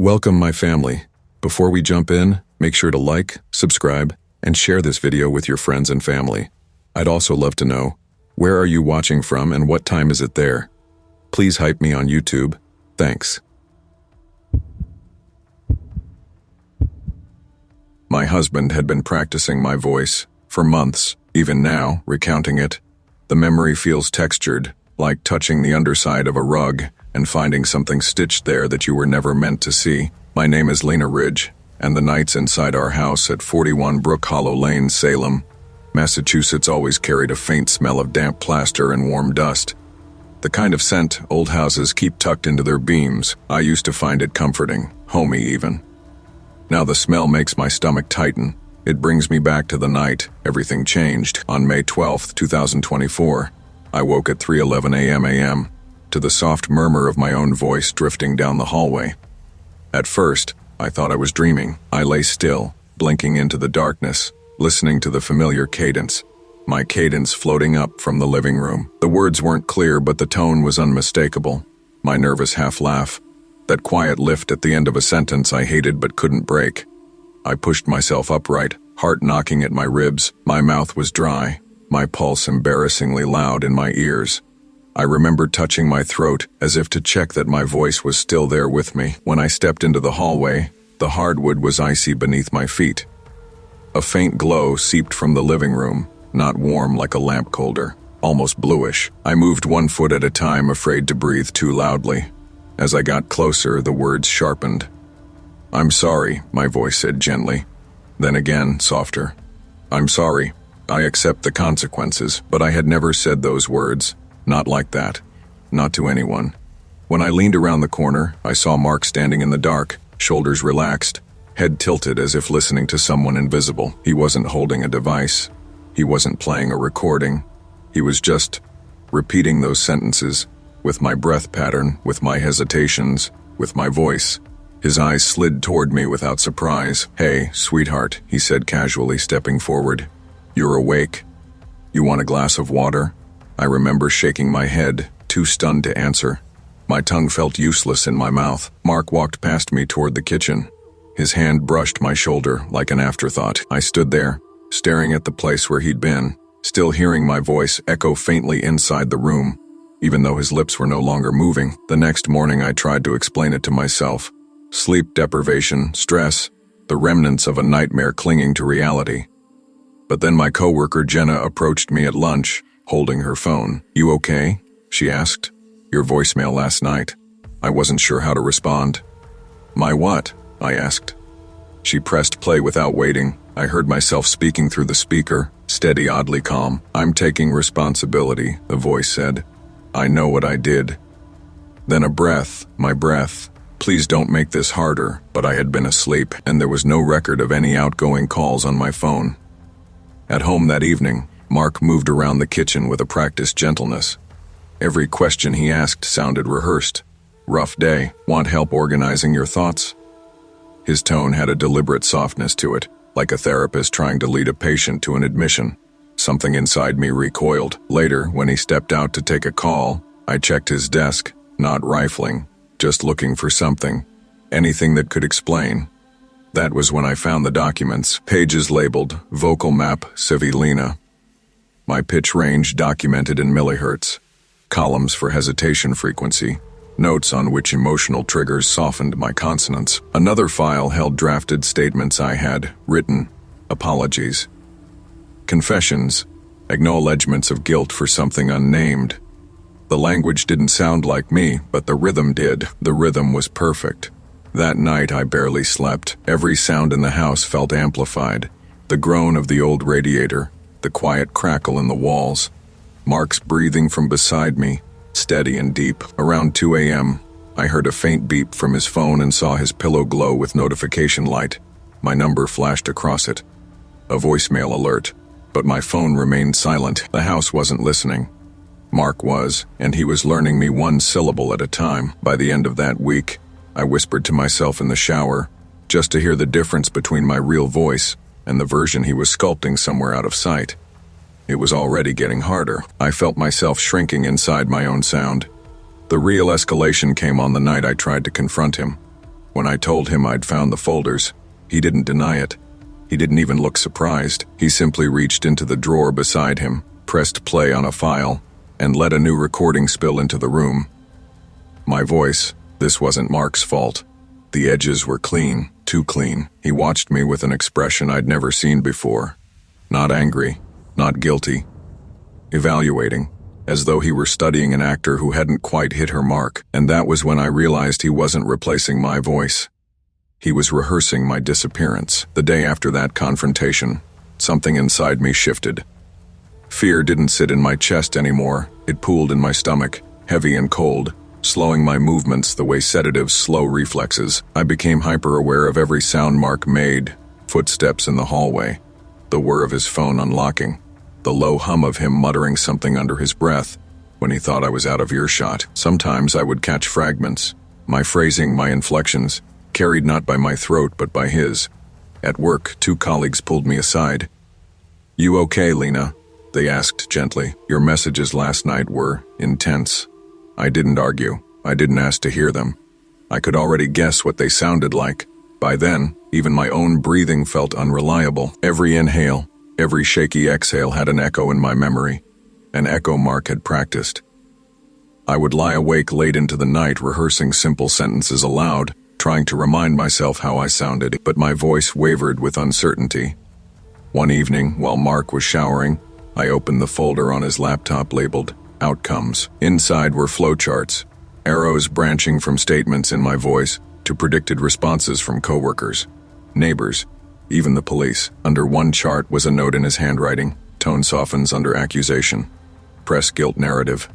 Welcome, my family. Before we jump in, make sure to like, subscribe, and share this video with your friends and family. I'd also love to know, where are you watching from and what time is it there? Please hype me on YouTube. Thanks. My husband had been practicing my voice for months. Even now, recounting it, the memory feels textured, like touching the underside of a rug and finding something stitched there that you were never meant to see. My name is Lena Ridge, and the nights inside our house at 41 Brook Hollow Lane, Salem, Massachusetts always carried a faint smell of damp plaster and warm dust. The kind of scent old houses keep tucked into their beams. I used to find it comforting, homey even. Now the smell makes my stomach tighten. It brings me back to the night everything changed. On May 12, 2024, I woke at 3:11 a.m. to the soft murmur of my own voice drifting down the hallway. At first, I thought I was dreaming. I lay still, blinking into the darkness, listening to the familiar cadence, my cadence floating up from the living room. The words weren't clear, but the tone was unmistakable. My nervous half-laugh, that quiet lift at the end of a sentence I hated but couldn't break. I pushed myself upright, heart knocking at my ribs. My mouth was dry, my pulse embarrassingly loud in my ears. I remember touching my throat as if to check that my voice was still there with me. When I stepped into the hallway, the hardwood was icy beneath my feet. A faint glow seeped from the living room, not warm like a lamp holder, almost bluish. I moved one foot at a time, afraid to breathe too loudly. As I got closer, the words sharpened. "I'm sorry," my voice said gently. Then again, softer. "I'm sorry. I accept the consequences." But I had never said those words. Not like that. Not to anyone. When I leaned around the corner, I saw Mark standing in the dark, shoulders relaxed, head tilted as if listening to someone invisible. He wasn't holding a device. He wasn't playing a recording. He was just repeating those sentences, with my breath pattern, with my hesitations, with my voice. His eyes slid toward me without surprise. "Hey, sweetheart," he said casually, stepping forward. "You're awake? You want a glass of water?" I remember shaking my head, too stunned to answer. My tongue felt useless in my mouth. Mark walked past me toward the kitchen. His hand brushed my shoulder like an afterthought. I stood there, staring at the place where he'd been, still hearing my voice echo faintly inside the room, even though his lips were no longer moving. The next morning I tried to explain it to myself. Sleep deprivation, stress, the remnants of a nightmare clinging to reality. But then my coworker Jenna approached me at lunch, holding her phone. "You okay?" she asked. "Your voicemail last night." I wasn't sure how to respond. "My what?" I asked. She pressed play without waiting. I heard myself speaking through the speaker, steady, oddly calm. "I'm taking responsibility," the voice said. "I know what I did." Then a breath, my breath. "Please don't make this harder," but I had been asleep, and there was no record of any outgoing calls on my phone. At home that evening, Mark moved around the kitchen with a practiced gentleness. Every question he asked sounded rehearsed. "Rough day. Want help organizing your thoughts?" His tone had a deliberate softness to it, like a therapist trying to lead a patient to an admission. Something inside me recoiled. Later, when he stepped out to take a call, I checked his desk, not rifling, just looking for something, anything that could explain. That was when I found the documents, pages labeled Vocal Map Civilina. My pitch range documented in millihertz, columns for hesitation frequency, notes on which emotional triggers softened my consonants. Another file held drafted statements I had written, apologies, confessions, acknowledgements of guilt for something unnamed. The language didn't sound like me, but the rhythm did. The rhythm was perfect. That night I barely slept. Every sound in the house felt amplified. The groan of the old radiator, the quiet crackle in the walls, Mark's breathing from beside me, steady and deep. Around 2 a.m., I heard a faint beep from his phone and saw his pillow glow with notification light. My number flashed across it. A voicemail alert. But my phone remained silent. The house wasn't listening. Mark was, and he was learning me one syllable at a time. By the end of that week, I whispered to myself in the shower, just to hear the difference between my real voice and the version he was sculpting somewhere out of sight. It was already getting harder. I felt myself shrinking inside my own sound. The real escalation came on the night I tried to confront him. When I told him I'd found the folders, he didn't deny it. He didn't even look surprised. He simply reached into the drawer beside him, pressed play on a file, and let a new recording spill into the room. My voice, this wasn't Mark's fault. The edges were clean, too clean. He watched me with an expression I'd never seen before. Not angry, not guilty. Evaluating, as though he were studying an actor who hadn't quite hit her mark, and that was when I realized he wasn't replacing my voice. He was rehearsing my disappearance. The day after that confrontation, something inside me shifted. Fear didn't sit in my chest anymore. It pooled in my stomach, heavy and cold, slowing my movements the way sedatives slow reflexes. I became hyper-aware of every sound Mark made, footsteps in the hallway, the whir of his phone unlocking, the low hum of him muttering something under his breath when he thought I was out of earshot. Sometimes I would catch fragments, my phrasing, my inflections, carried not by my throat but by his. At work, 2 colleagues pulled me aside. "You okay, Lena?" they asked gently. "Your messages last night were intense." I didn't argue. I didn't ask to hear them. I could already guess what they sounded like. By then, even my own breathing felt unreliable. Every inhale, every shaky exhale had an echo in my memory, an echo Mark had practiced. I would lie awake late into the night rehearsing simple sentences aloud, trying to remind myself how I sounded, but my voice wavered with uncertainty. One evening, while Mark was showering, I opened the folder on his laptop labeled Outcomes. Inside were flowcharts, arrows branching from statements in my voice to predicted responses from coworkers, neighbors, even the police. Under one chart was a note in his handwriting, tone softens under accusation. Press guilt narrative.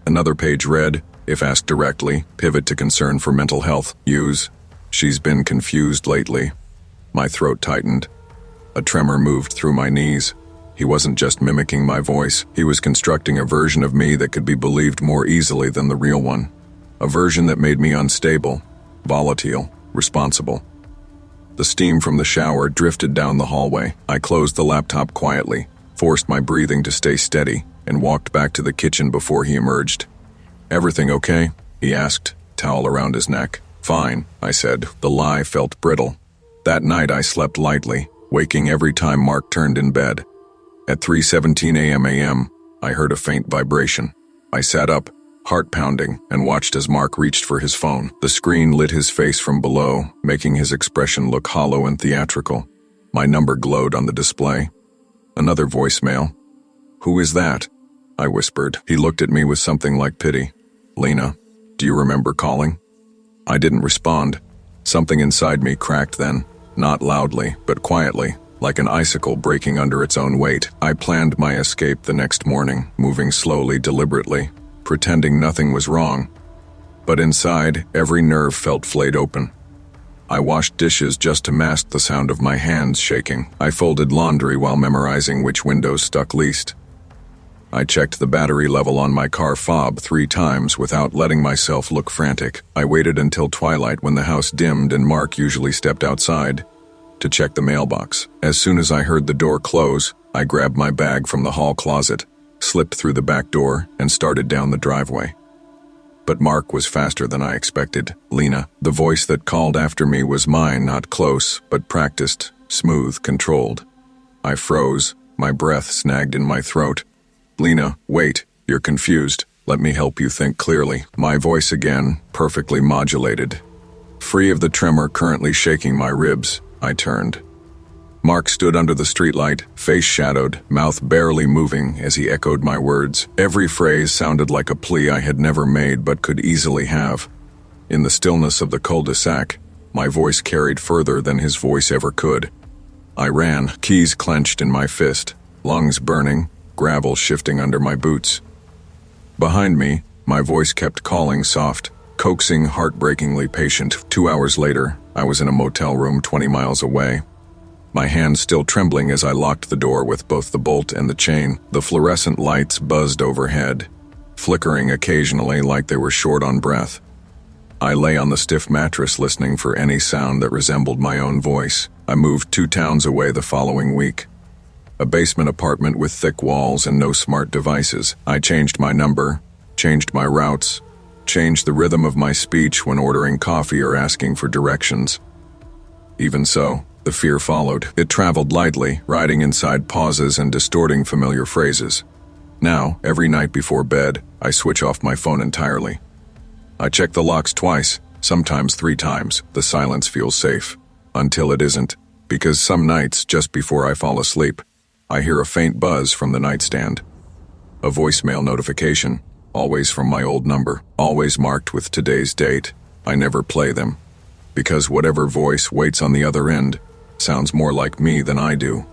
Another page read, if asked directly, pivot to concern for mental health. Use, she's been confused lately. My throat tightened. A tremor moved through my knees. He wasn't just mimicking my voice. He was constructing a version of me that could be believed more easily than the real one. A version that made me unstable, volatile, responsible. The steam from the shower drifted down the hallway. I closed the laptop quietly, forced my breathing to stay steady, and walked back to the kitchen before he emerged. "Everything okay?" he asked, towel around his neck. "Fine," I said. The lie felt brittle. That night I slept lightly, waking every time Mark turned in bed. At 3:17 a.m., I heard a faint vibration. I sat up, heart pounding, and watched as Mark reached for his phone. The screen lit his face from below, making his expression look hollow and theatrical. My number glowed on the display. Another voicemail. "Who is that?" I whispered. He looked at me with something like pity. "Lena, do you remember calling?" I didn't respond. Something inside me cracked then, not loudly, but quietly, like an icicle breaking under its own weight. I planned my escape the next morning, moving slowly, deliberately, pretending nothing was wrong. But inside, every nerve felt flayed open. I washed dishes just to mask the sound of my hands shaking. I folded laundry while memorizing which windows stuck least. I checked the battery level on my car fob 3 times without letting myself look frantic. I waited until twilight when the house dimmed and Mark usually stepped outside to check the mailbox. As soon as I heard the door close, I grabbed my bag from the hall closet, slipped through the back door, and started down the driveway. But Mark was faster than I expected. "Lena." The voice that called after me was mine, not close, but practiced, smooth, controlled. I froze, my breath snagged in my throat. "Lena, wait, you're confused. Let me help you think clearly." My voice again, perfectly modulated. Free of the tremor currently shaking my ribs, I turned. Mark stood under the streetlight, face shadowed, mouth barely moving as he echoed my words. Every phrase sounded like a plea I had never made but could easily have. In the stillness of the cul-de-sac, my voice carried further than his voice ever could. I ran, keys clenched in my fist, lungs burning, gravel shifting under my boots. Behind me, my voice kept calling soft, coaxing, heartbreakingly patient. 2 hours later, I was in a motel room 20 miles away. My hands still trembling as I locked the door with both the bolt and the chain. The fluorescent lights buzzed overhead, flickering occasionally like they were short on breath. I lay on the stiff mattress listening for any sound that resembled my own voice. I moved 2 towns away the following week. A basement apartment with thick walls and no smart devices. I changed my number, changed my routes, change the rhythm of my speech when ordering coffee or asking for directions. Even so, the fear followed. It traveled lightly, riding inside pauses and distorting familiar phrases. Now, every night before bed, I switch off my phone entirely. I check the locks twice, sometimes 3 times. The silence feels safe. Until it isn't, because some nights, just before I fall asleep, I hear a faint buzz from the nightstand. A voicemail notification, always from my old number, always marked with today's date. I never play them, because whatever voice waits on the other end sounds more like me than I do.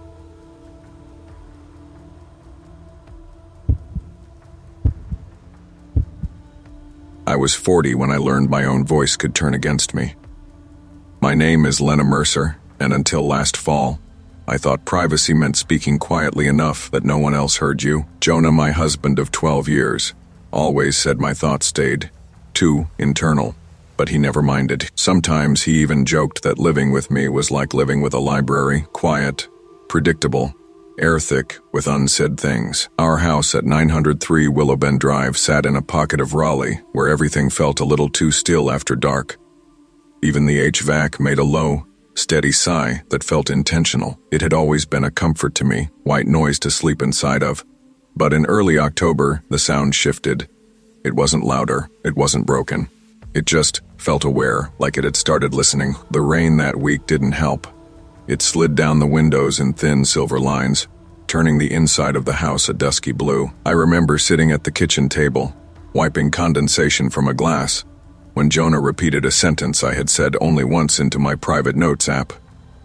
I was 40 when I learned my own voice could turn against me. My name is Lena Mercer, and until last fall, I thought privacy meant speaking quietly enough that no one else heard you. Jonah, my husband of 12 years, always said my thoughts stayed too internal, but he never minded. Sometimes he even joked that living with me was like living with a library, quiet, predictable, air-thick with unsaid things. Our house at 903 Willowbend Drive sat in a pocket of Raleigh where everything felt a little too still after dark. Even the HVAC made a low, steady sigh that felt intentional. It had always been a comfort to me, white noise to sleep inside of. But in early October, the sound shifted. It wasn't louder, it wasn't broken. It just felt aware, like it had started listening. The rain that week didn't help. It slid down the windows in thin silver lines, turning the inside of the house a dusky blue. I remember sitting at the kitchen table, wiping condensation from a glass, when Jonah repeated a sentence I had said only once into my private notes app.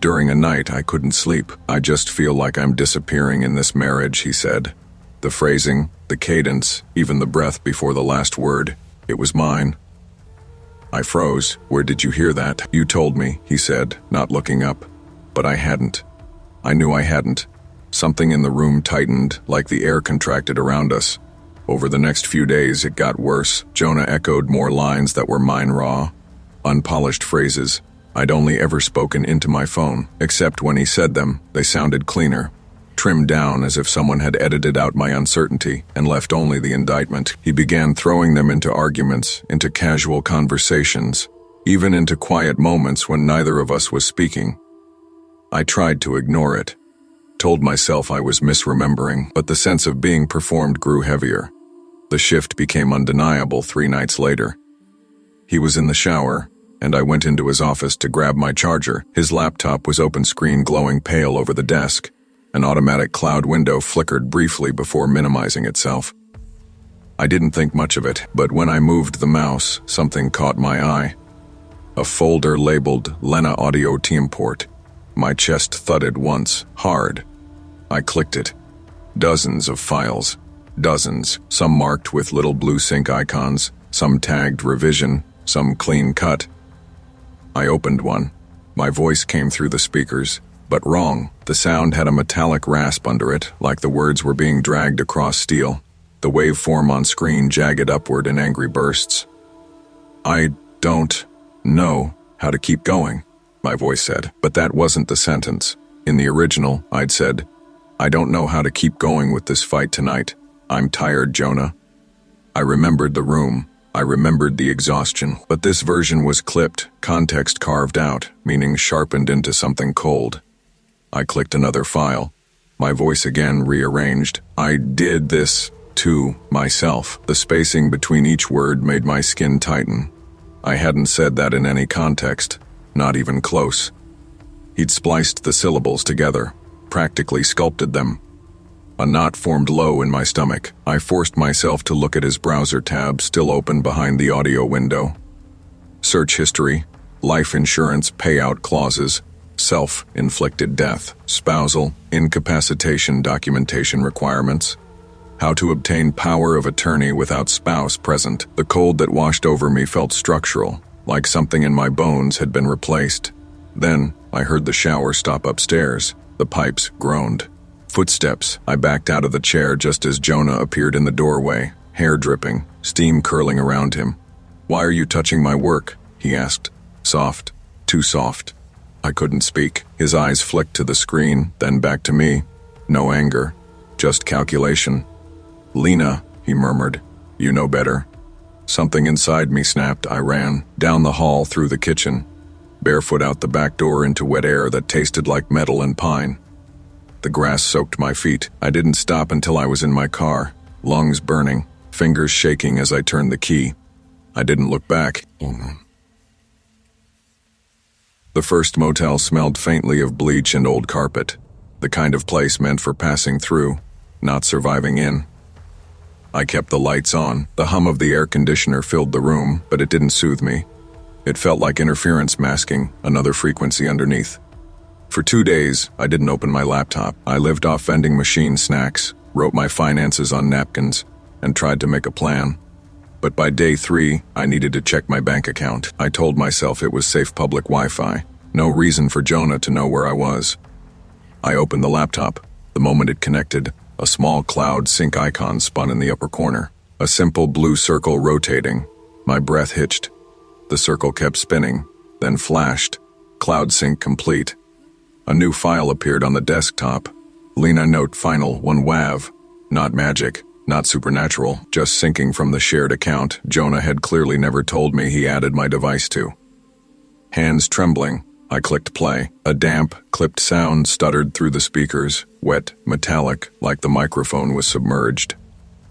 During a night I couldn't sleep. I just feel like I'm disappearing in this marriage, he said. The phrasing, the cadence, even the breath before the last word, it was mine. I froze. Where did you hear that? You told me, he said, not looking up. But I hadn't. I knew I hadn't. Something in the room tightened, like the air contracted around us. Over the next few days, it got worse. Jonah echoed more lines that were mine, raw, unpolished phrases I'd only ever spoken into my phone. Except when he said them, they sounded cleaner, trimmed down as if someone had edited out my uncertainty and left only the indictment. He began throwing them into arguments, into casual conversations, even into quiet moments when neither of us was speaking. I tried to ignore it, told myself I was misremembering, but the sense of being performed grew heavier. The shift became undeniable 3 nights later. He was in the shower, and I went into his office to grab my charger. His laptop was open screen, glowing pale over the desk. An automatic cloud window flickered briefly before minimizing itself. I didn't think much of it, but when I moved the mouse, something caught my eye. A folder labeled Lena Audio Team Port. My chest thudded once, hard. I clicked it. Dozens of files. Dozens, some marked with little blue sync icons, some tagged revision, some clean cut. I opened one. My voice came through the speakers, but wrong. The sound had a metallic rasp under it, like the words were being dragged across steel. The waveform on screen jagged upward in angry bursts. I don't know how to keep going, my voice said, but that wasn't the sentence. In the original, I'd said, I don't know how to keep going with this fight tonight. I'm tired, Jonah. I remembered the room. I remembered the exhaustion, but this version was clipped, context carved out, meaning sharpened into something cold. I clicked another file. My voice again rearranged. I did this to myself. The spacing between each word made my skin tighten. I hadn't said that in any context, not even close. He'd spliced the syllables together, practically sculpted them. A knot formed low in my stomach. I forced myself to look at his browser tab still open behind the audio window. Search history, life insurance payout clauses, self-inflicted death, spousal, incapacitation documentation requirements, how to obtain power of attorney without spouse present. The cold that washed over me felt structural, like something in my bones had been replaced. Then, I heard the shower stop upstairs. The pipes groaned. Footsteps. I backed out of the chair just as Jonah appeared in the doorway, hair dripping, steam curling around him. Why are you touching my work? He asked. Soft. Too soft. I couldn't speak. His eyes flicked to the screen, then back to me. No anger. Just calculation. Lena, he murmured. You know better. Something inside me snapped. I ran down the hall, through the kitchen, barefoot out the back door into wet air that tasted like metal and pine. The grass soaked my feet. I didn't stop until I was in my car, lungs burning, fingers shaking as I turned the key. I didn't look back. The first motel smelled faintly of bleach and old carpet, the kind of place meant for passing through, not surviving in. I kept the lights on. The hum of the air conditioner filled the room, but it didn't soothe me. It felt like interference masking another frequency underneath. For 2 days, I didn't open my laptop. I lived off vending machine snacks, wrote my finances on napkins, and tried to make a plan. But by day 3, I needed to check my bank account. I told myself it was safe public Wi-Fi. No reason for Jonah to know where I was. I opened the laptop. The moment it connected, a small cloud sync icon spun in the upper corner. A simple blue circle rotating. My breath hitched. The circle kept spinning, then flashed. Cloud sync complete. A new file appeared on the desktop. Lena Note Final 1 WAV. Not magic, not supernatural, just syncing from the shared account Jonah had clearly never told me he added my device to. Hands trembling, I clicked play. A damp, clipped sound stuttered through the speakers, wet, metallic, like the microphone was submerged.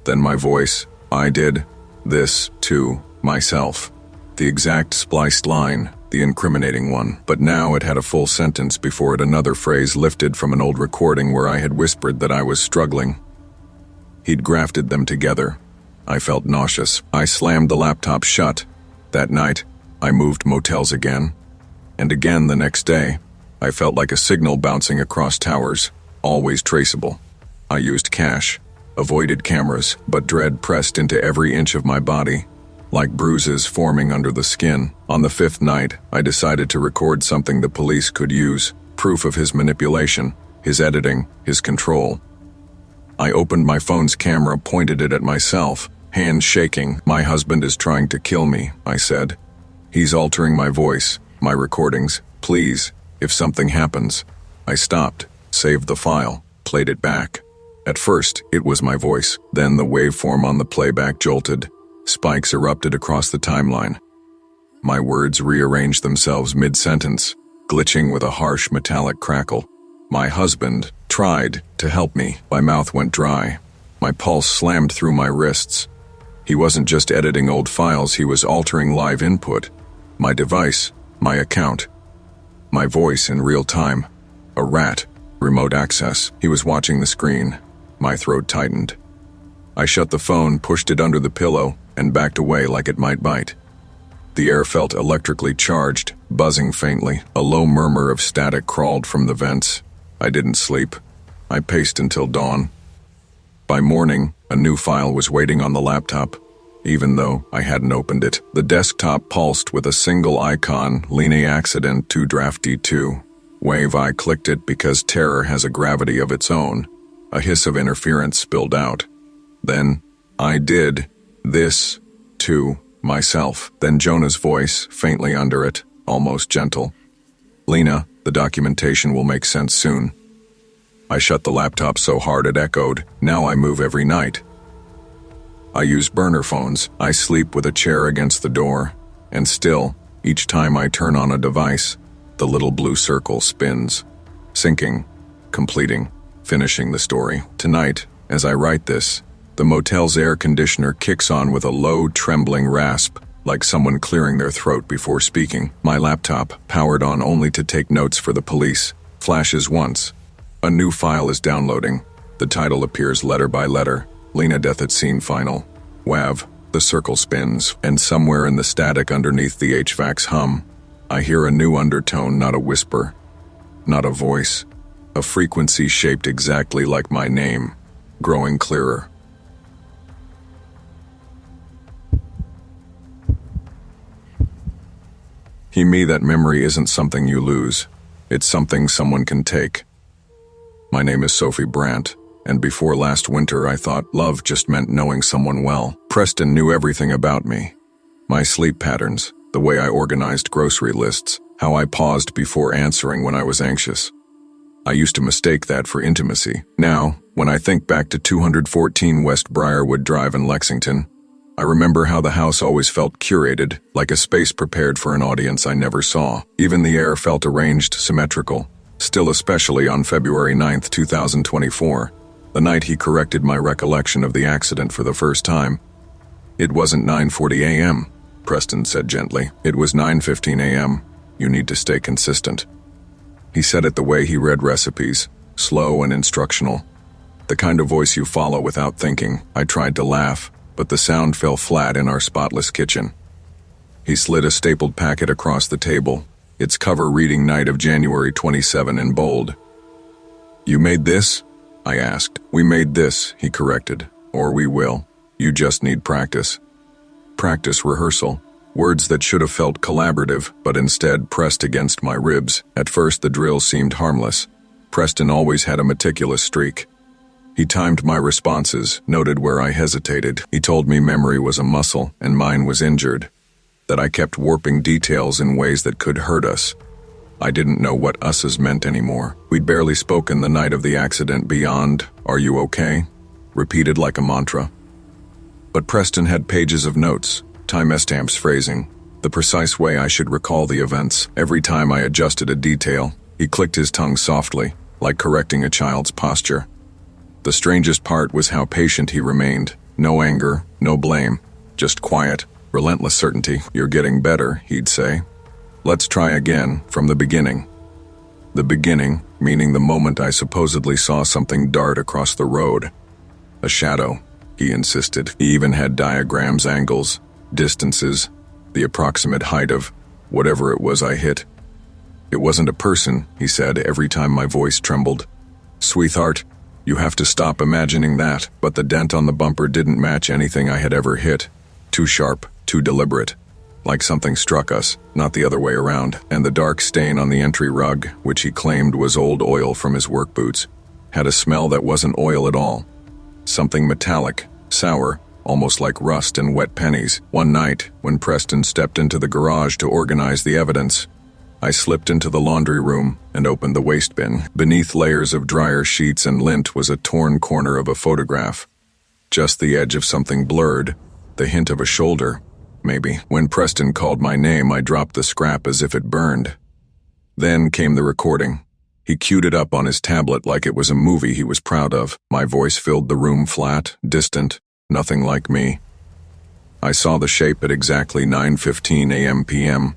Then my voice. I did this to myself. The exact spliced line, the incriminating one, but now it had a full sentence before it, another phrase lifted from an old recording where I had whispered that I was struggling. He'd grafted them together. I felt nauseous. I slammed the laptop shut. That night, I moved motels again. And again the next day. I felt like a signal bouncing across towers, always traceable. I used cash, avoided cameras, but dread pressed into every inch of my body, like bruises forming under the skin. On the 5th night, I decided to record something the police could use, proof of his manipulation, his editing, his control. I opened my phone's camera, pointed it at myself, hands shaking. My husband is trying to kill me, I said. He's altering my voice, my recordings. Please, if something happens. I stopped, saved the file, played it back. At first, it was my voice. Then the waveform on the playback jolted. Spikes erupted across the timeline. My words rearranged themselves mid-sentence, glitching with a harsh metallic crackle. My husband tried to help me. My mouth went dry. My pulse slammed through my wrists. He wasn't just editing old files, he was altering live input. My device, my account, my voice in real time. A rat, remote access. He was watching the screen. My throat tightened. I shut the phone, pushed it under the pillow, and backed away like it might bite. The air felt electrically charged, buzzing faintly. A low murmur of static crawled from the vents. I didn't sleep. I paced until dawn. By morning, a new file was waiting on the laptop. Even though I hadn't opened it, the desktop pulsed with a single icon, Lena Accident 2 Draft D2. Wave. I clicked it because terror has a gravity of its own. A hiss of interference spilled out. Then, I did this to myself. Then Jonah's voice, faintly under it, almost gentle. Lena, the documentation will make sense soon. I shut the laptop so hard it echoed. Now I move every night. I use burner phones. I sleep with a chair against the door. And still, each time I turn on a device, the little blue circle spins. Syncing, completing, finishing the story. Tonight, as I write this, the motel's air conditioner kicks on with a low, trembling rasp, like someone clearing their throat before speaking. My laptop, powered on only to take notes for the police, flashes once. A new file is downloading. The title appears letter by letter. Lena Death at Scene Final. WAV. The circle spins, and somewhere in the static underneath the HVAC's hum, I hear a new undertone, not a whisper, not a voice, a frequency shaped exactly like my name, growing clearer. Me, that memory isn't something you lose. It's something someone can take. My name is Sophie Brandt, and before last winter I thought love just meant knowing someone well. Preston knew everything about me. My sleep patterns, the way I organized grocery lists, how I paused before answering when I was anxious. I used to mistake that for intimacy. Now, when I think back to 214 West Briarwood Drive in Lexington, I remember how the house always felt curated, like a space prepared for an audience I never saw. Even the air felt arranged, symmetrical. Still, especially on February 9th, 2024, the night he corrected my recollection of the accident for the first time. It wasn't 9:40 a.m., Preston said gently. It was 9:15 a.m. You need to stay consistent. He said it the way he read recipes, slow and instructional. The kind of voice you follow without thinking. I tried to laugh, but the sound fell flat in our spotless kitchen. He slid a stapled packet across the table, its cover reading night of January 27 in bold. You made this? I asked. We made this, he corrected. Or we will. You just need practice. Practice rehearsal. Words that should have felt collaborative, but instead pressed against my ribs. At first the drill seemed harmless. Preston always had a meticulous streak. He timed my responses, noted where I hesitated. He told me memory was a muscle and mine was injured, that I kept warping details in ways that could hurt us. I didn't know what us's meant anymore. We'd barely spoken the night of the accident beyond, "Are you okay?" repeated like a mantra. But Preston had pages of notes, time-stamps phrasing, the precise way I should recall the events. Every time I adjusted a detail, he clicked his tongue softly, like correcting a child's posture. The strangest part was how patient he remained. No anger, no blame, just quiet, relentless certainty. You're getting better, he'd say. Let's try again, from the beginning. The beginning, meaning the moment I supposedly saw something dart across the road. A shadow, he insisted. He even had diagrams, angles, distances, the approximate height of whatever it was I hit. It wasn't a person, he said every time my voice trembled. Sweetheart, you have to stop imagining that, but the dent on the bumper didn't match anything I had ever hit. Too sharp, too deliberate. Like something struck us, not the other way around. And the dark stain on the entry rug, which he claimed was old oil from his work boots, had a smell that wasn't oil at all. Something metallic, sour, almost like rust and wet pennies. One night, when Preston stepped into the garage to organize the evidence, I slipped into the laundry room and opened the waste bin. Beneath layers of dryer sheets and lint was a torn corner of a photograph. Just the edge of something blurred, the hint of a shoulder, maybe. When Preston called my name, I dropped the scrap as if it burned. Then came the recording. He queued it up on his tablet like it was a movie he was proud of. My voice filled the room flat, distant, nothing like me. I saw the shape at exactly 9:15 a.m. p.m.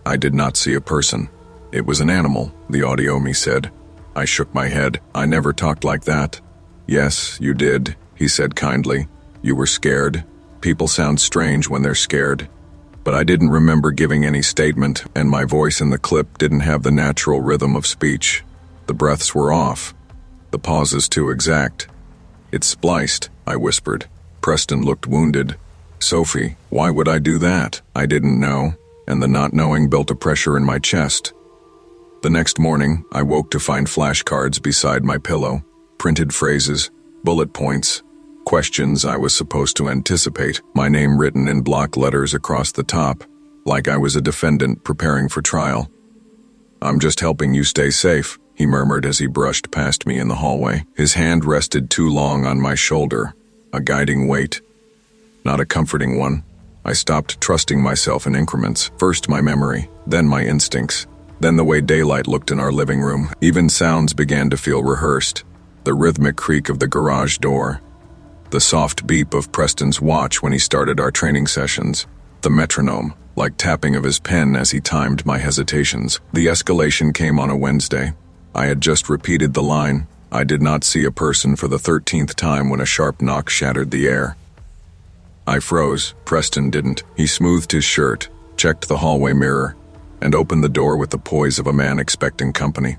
I did not see a person. It was an animal, the audiome said. I shook my head. I never talked like that. Yes, you did, he said kindly. You were scared. People sound strange when they're scared. But I didn't remember giving any statement, and my voice in the clip didn't have the natural rhythm of speech. The breaths were off. The pauses too exact. It's spliced, I whispered. Preston looked wounded. Sophie, why would I do that? I didn't know, and the not knowing built a pressure in my chest. The next morning, I woke to find flashcards beside my pillow, printed phrases, bullet points, questions I was supposed to anticipate, my name written in block letters across the top, like I was a defendant preparing for trial. I'm just helping you stay safe, he murmured as he brushed past me in the hallway. His hand rested too long on my shoulder, a guiding weight. Not a comforting one. I stopped trusting myself in increments. First my memory, then my instincts, then the way daylight looked in our living room. Even sounds began to feel rehearsed. The rhythmic creak of the garage door, the soft beep of Preston's watch when he started our training sessions, the metronome, like tapping of his pen as he timed my hesitations. The escalation came on a Wednesday. I had just repeated the line, I did not see a person, for the 13th time when a sharp knock shattered the air. I froze. Preston didn't. He smoothed his shirt, checked the hallway mirror, and opened the door with the poise of a man expecting company.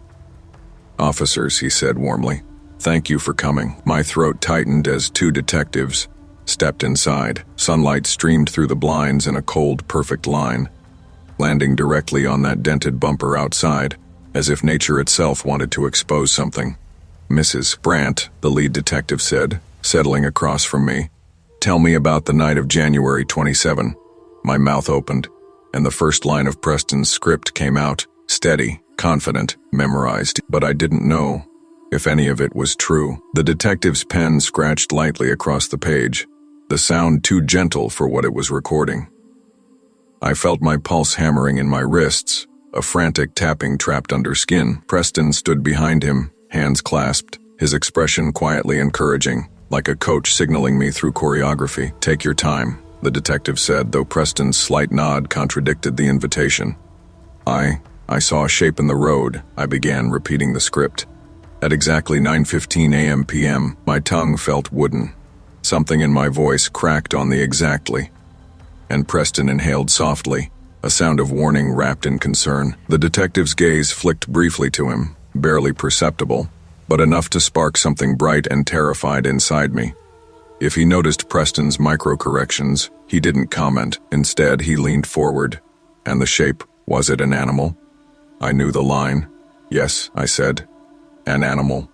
Officers, he said warmly, thank you for coming. My throat tightened as two detectives stepped inside. Sunlight streamed through the blinds in a cold, perfect line, landing directly on that dented bumper outside, as if nature itself wanted to expose something. Mrs. Brandt, the lead detective said, settling across from me. Tell me about the night of January 27. My mouth opened, and the first line of Preston's script came out, steady, confident, memorized, but I didn't know if any of it was true. The detective's pen scratched lightly across the page. the sound too gentle for what it was recording. I felt my pulse hammering in my wrists, a frantic tapping trapped under skin. Preston stood behind him, hands clasped, his expression quietly encouraging, like a coach signaling me through choreography. "Take your time," the detective said, though Preston's slight nod contradicted the invitation. I saw a shape in the road," I began, repeating the script. At exactly 9:15 a.m. p.m., my tongue felt wooden. Something in my voice cracked on the exactly. And Preston inhaled softly, a sound of warning wrapped in concern. The detective's gaze flicked briefly to him, barely perceptible, but enough to spark something bright and terrified inside me. If he noticed Preston's micro-corrections, he didn't comment. Instead, he leaned forward. "And the shape, was it an animal?" I knew the line. "Yes," I said. "An animal."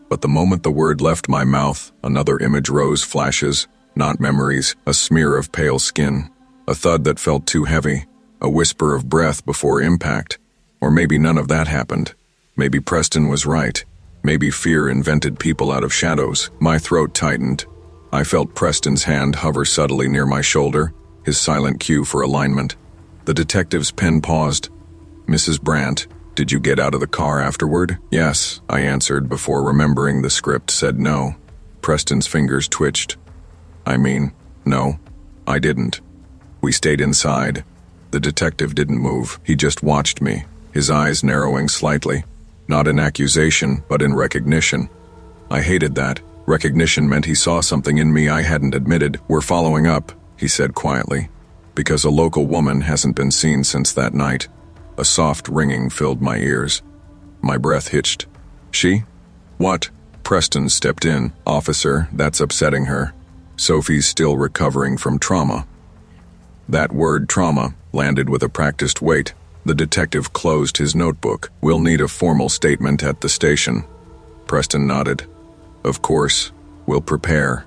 But the moment the word left my mouth, another image rose, flashes, not memories, a smear of pale skin, a thud that felt too heavy, a whisper of breath before impact. Or maybe none of that happened. Maybe Preston was right. Maybe fear invented people out of shadows. My throat tightened. I felt Preston's hand hover subtly near my shoulder, his silent cue for alignment. The detective's pen paused. "Mrs. Brandt, did you get out of the car afterward?" "Yes," I answered before remembering the script said no. Preston's fingers twitched. No, I didn't. We stayed inside. The detective didn't move. He just watched me, his eyes narrowing slightly. Not in accusation, but in recognition. I hated that. Recognition meant he saw something in me I hadn't admitted. "We're following up," he said quietly, "because a local woman hasn't been seen since that night." A soft ringing filled my ears. My breath hitched. "She? What?" Preston stepped in. "Officer, that's upsetting her. Sophie's still recovering from trauma." That word, trauma, landed with a practiced weight. The detective closed his notebook. "We'll need a formal statement at the station." Preston nodded. "Of course. We'll prepare."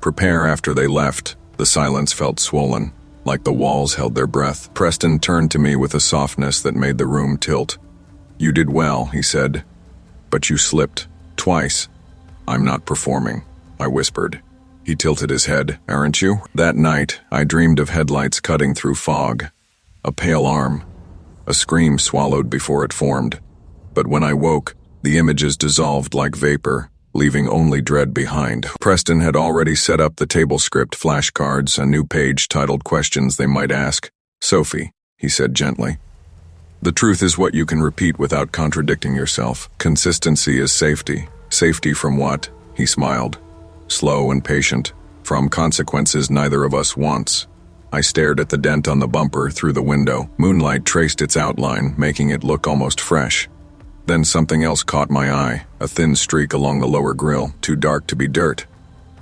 Prepare after they left. The silence felt swollen, like the walls held their breath. Preston turned to me with a softness that made the room tilt. "You did well," he said. "But you slipped. Twice." "I'm not performing," I whispered. He tilted his head. "Aren't you?" That night, I dreamed of headlights cutting through fog. A pale arm. A scream swallowed before it formed. But when I woke, the images dissolved like vapor, leaving only dread behind. Preston had already set up the table script flashcards, a new page titled Questions They Might Ask. "Sophie," he said gently. "The truth is what you can repeat without contradicting yourself. Consistency is safety." "Safety from what?" He smiled. Slow and patient. "From consequences neither of us wants." I stared at the dent on the bumper through the window. Moonlight traced its outline, making it look almost fresh. Then something else caught my eye, a thin streak along the lower grille, too dark to be dirt.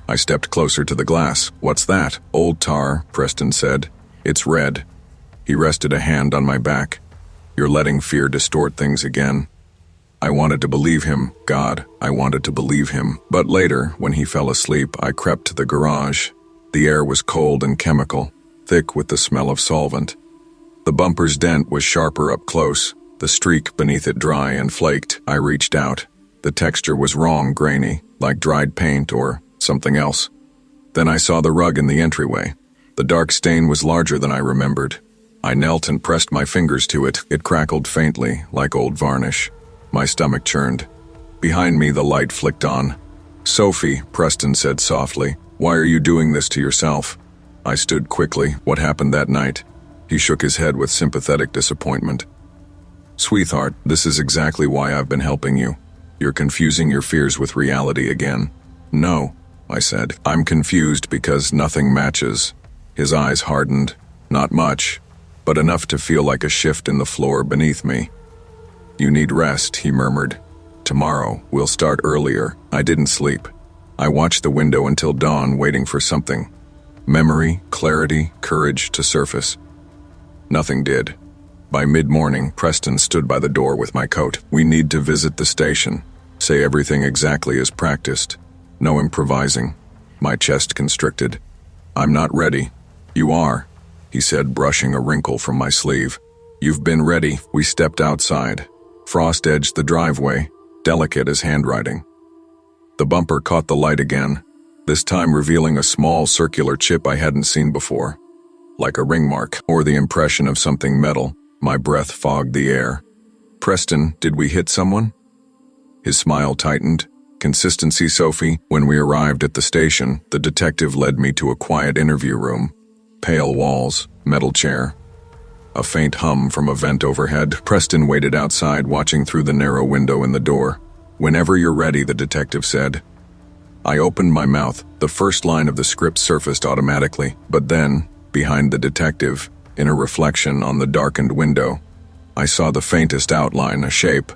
I stepped closer to the glass. "What's that?" "Old tar," Preston said. "It's red." He rested a hand on my back. "You're letting fear distort things again." I wanted to believe him. God, I wanted to believe him. But later, when he fell asleep, I crept to the garage. The air was cold and chemical, thick with the smell of solvent. The bumper's dent was sharper up close, the streak beneath it dry and flaked. I reached out. The texture was wrong, grainy, like dried paint or something else. Then I saw the rug in the entryway. The dark stain was larger than I remembered. I knelt and pressed my fingers to it. It crackled faintly, like old varnish. My stomach churned. Behind me, the light flicked on. "Sophie," Preston said softly, "why are you doing this to yourself?" I stood quickly. "What happened that night?" He shook his head with sympathetic disappointment. "Sweetheart, this is exactly why I've been helping you. You're confusing your fears with reality again." "No," I said. "I'm confused because nothing matches." His eyes hardened. Not much, but enough to feel like a shift in the floor beneath me. "You need rest," he murmured. "Tomorrow, we'll start earlier." I didn't sleep. I watched the window until dawn, waiting for something. Memory, clarity, courage to surface. Nothing did. By mid-morning, Preston stood by the door with my coat. "We need to visit the station. Say everything exactly as practiced. No improvising." My chest constricted. "I'm not ready." "You are," he said, brushing a wrinkle from my sleeve. "You've been ready." We stepped outside. Frost edged the driveway, delicate as handwriting. The bumper caught the light again. this time revealing a small circular chip I hadn't seen before. Like a ring mark, or the impression of something metal. My breath fogged the air. "Preston, did we hit someone?" His smile tightened. "Consistency, Sophie." When we arrived at the station, the detective led me to a quiet interview room. Pale walls, metal chair. A faint hum from a vent overhead. Preston waited outside, watching through the narrow window in the door. "Whenever you're ready," the detective said. I opened my mouth. The first line of the script surfaced automatically, but then, behind the detective, in a reflection on the darkened window, I saw the faintest outline, a shape,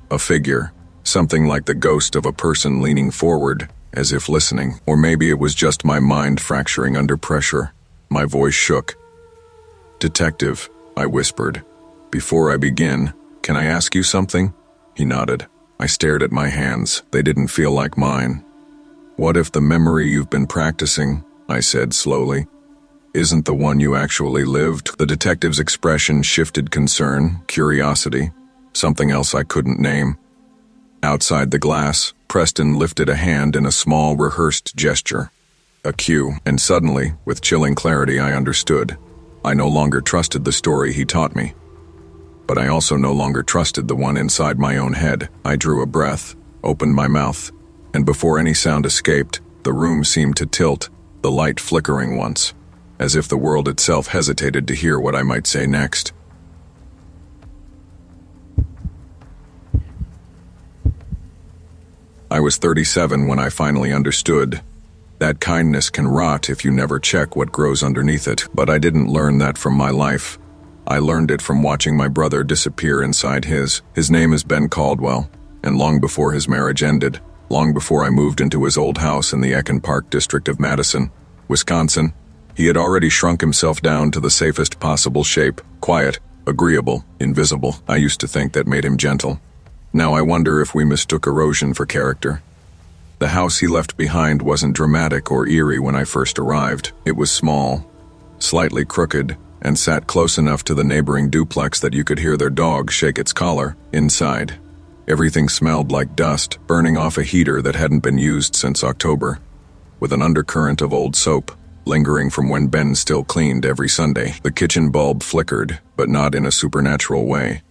a figure, something like the ghost of a person leaning forward, as if listening. Or maybe it was just my mind fracturing under pressure. My voice shook. "Detective," I whispered. "Before I begin, can I ask you something?" He nodded. I stared at my hands. They didn't feel like mine. "What if the memory you've been practicing," I said slowly, "isn't the one you actually lived?" The detective's expression shifted: concern, curiosity, something else I couldn't name. Outside the glass, Preston lifted a hand in a small, rehearsed gesture. A cue, and suddenly, with chilling clarity, I understood. I no longer trusted the story he taught me. But I also no longer trusted the one inside my own head. I drew a breath, opened my mouth, and before any sound escaped, the room seemed to tilt, the light flickering once, as if the world itself hesitated to hear what I might say next. I was 37 when I finally understood. That kindness can rot if you never check what grows underneath it. But I didn't learn that from my life. I learned it from watching my brother disappear inside his. His name is Ben Caldwell, and long before his marriage ended, long before I moved into his old house in the Ecken Park district of Madison, Wisconsin, he had already shrunk himself down to the safest possible shape: quiet, agreeable, invisible. I used to think that made him gentle. Now I wonder if we mistook erosion for character. The house he left behind wasn't dramatic or eerie when I first arrived. It was small, slightly crooked, and sat close enough to the neighboring duplex that you could hear their dog shake its collar. Inside, everything smelled like dust, burning off a heater that hadn't been used since October, with an undercurrent of old soap lingering from when Ben still cleaned every Sunday. The kitchen bulb flickered, but not in a supernatural way.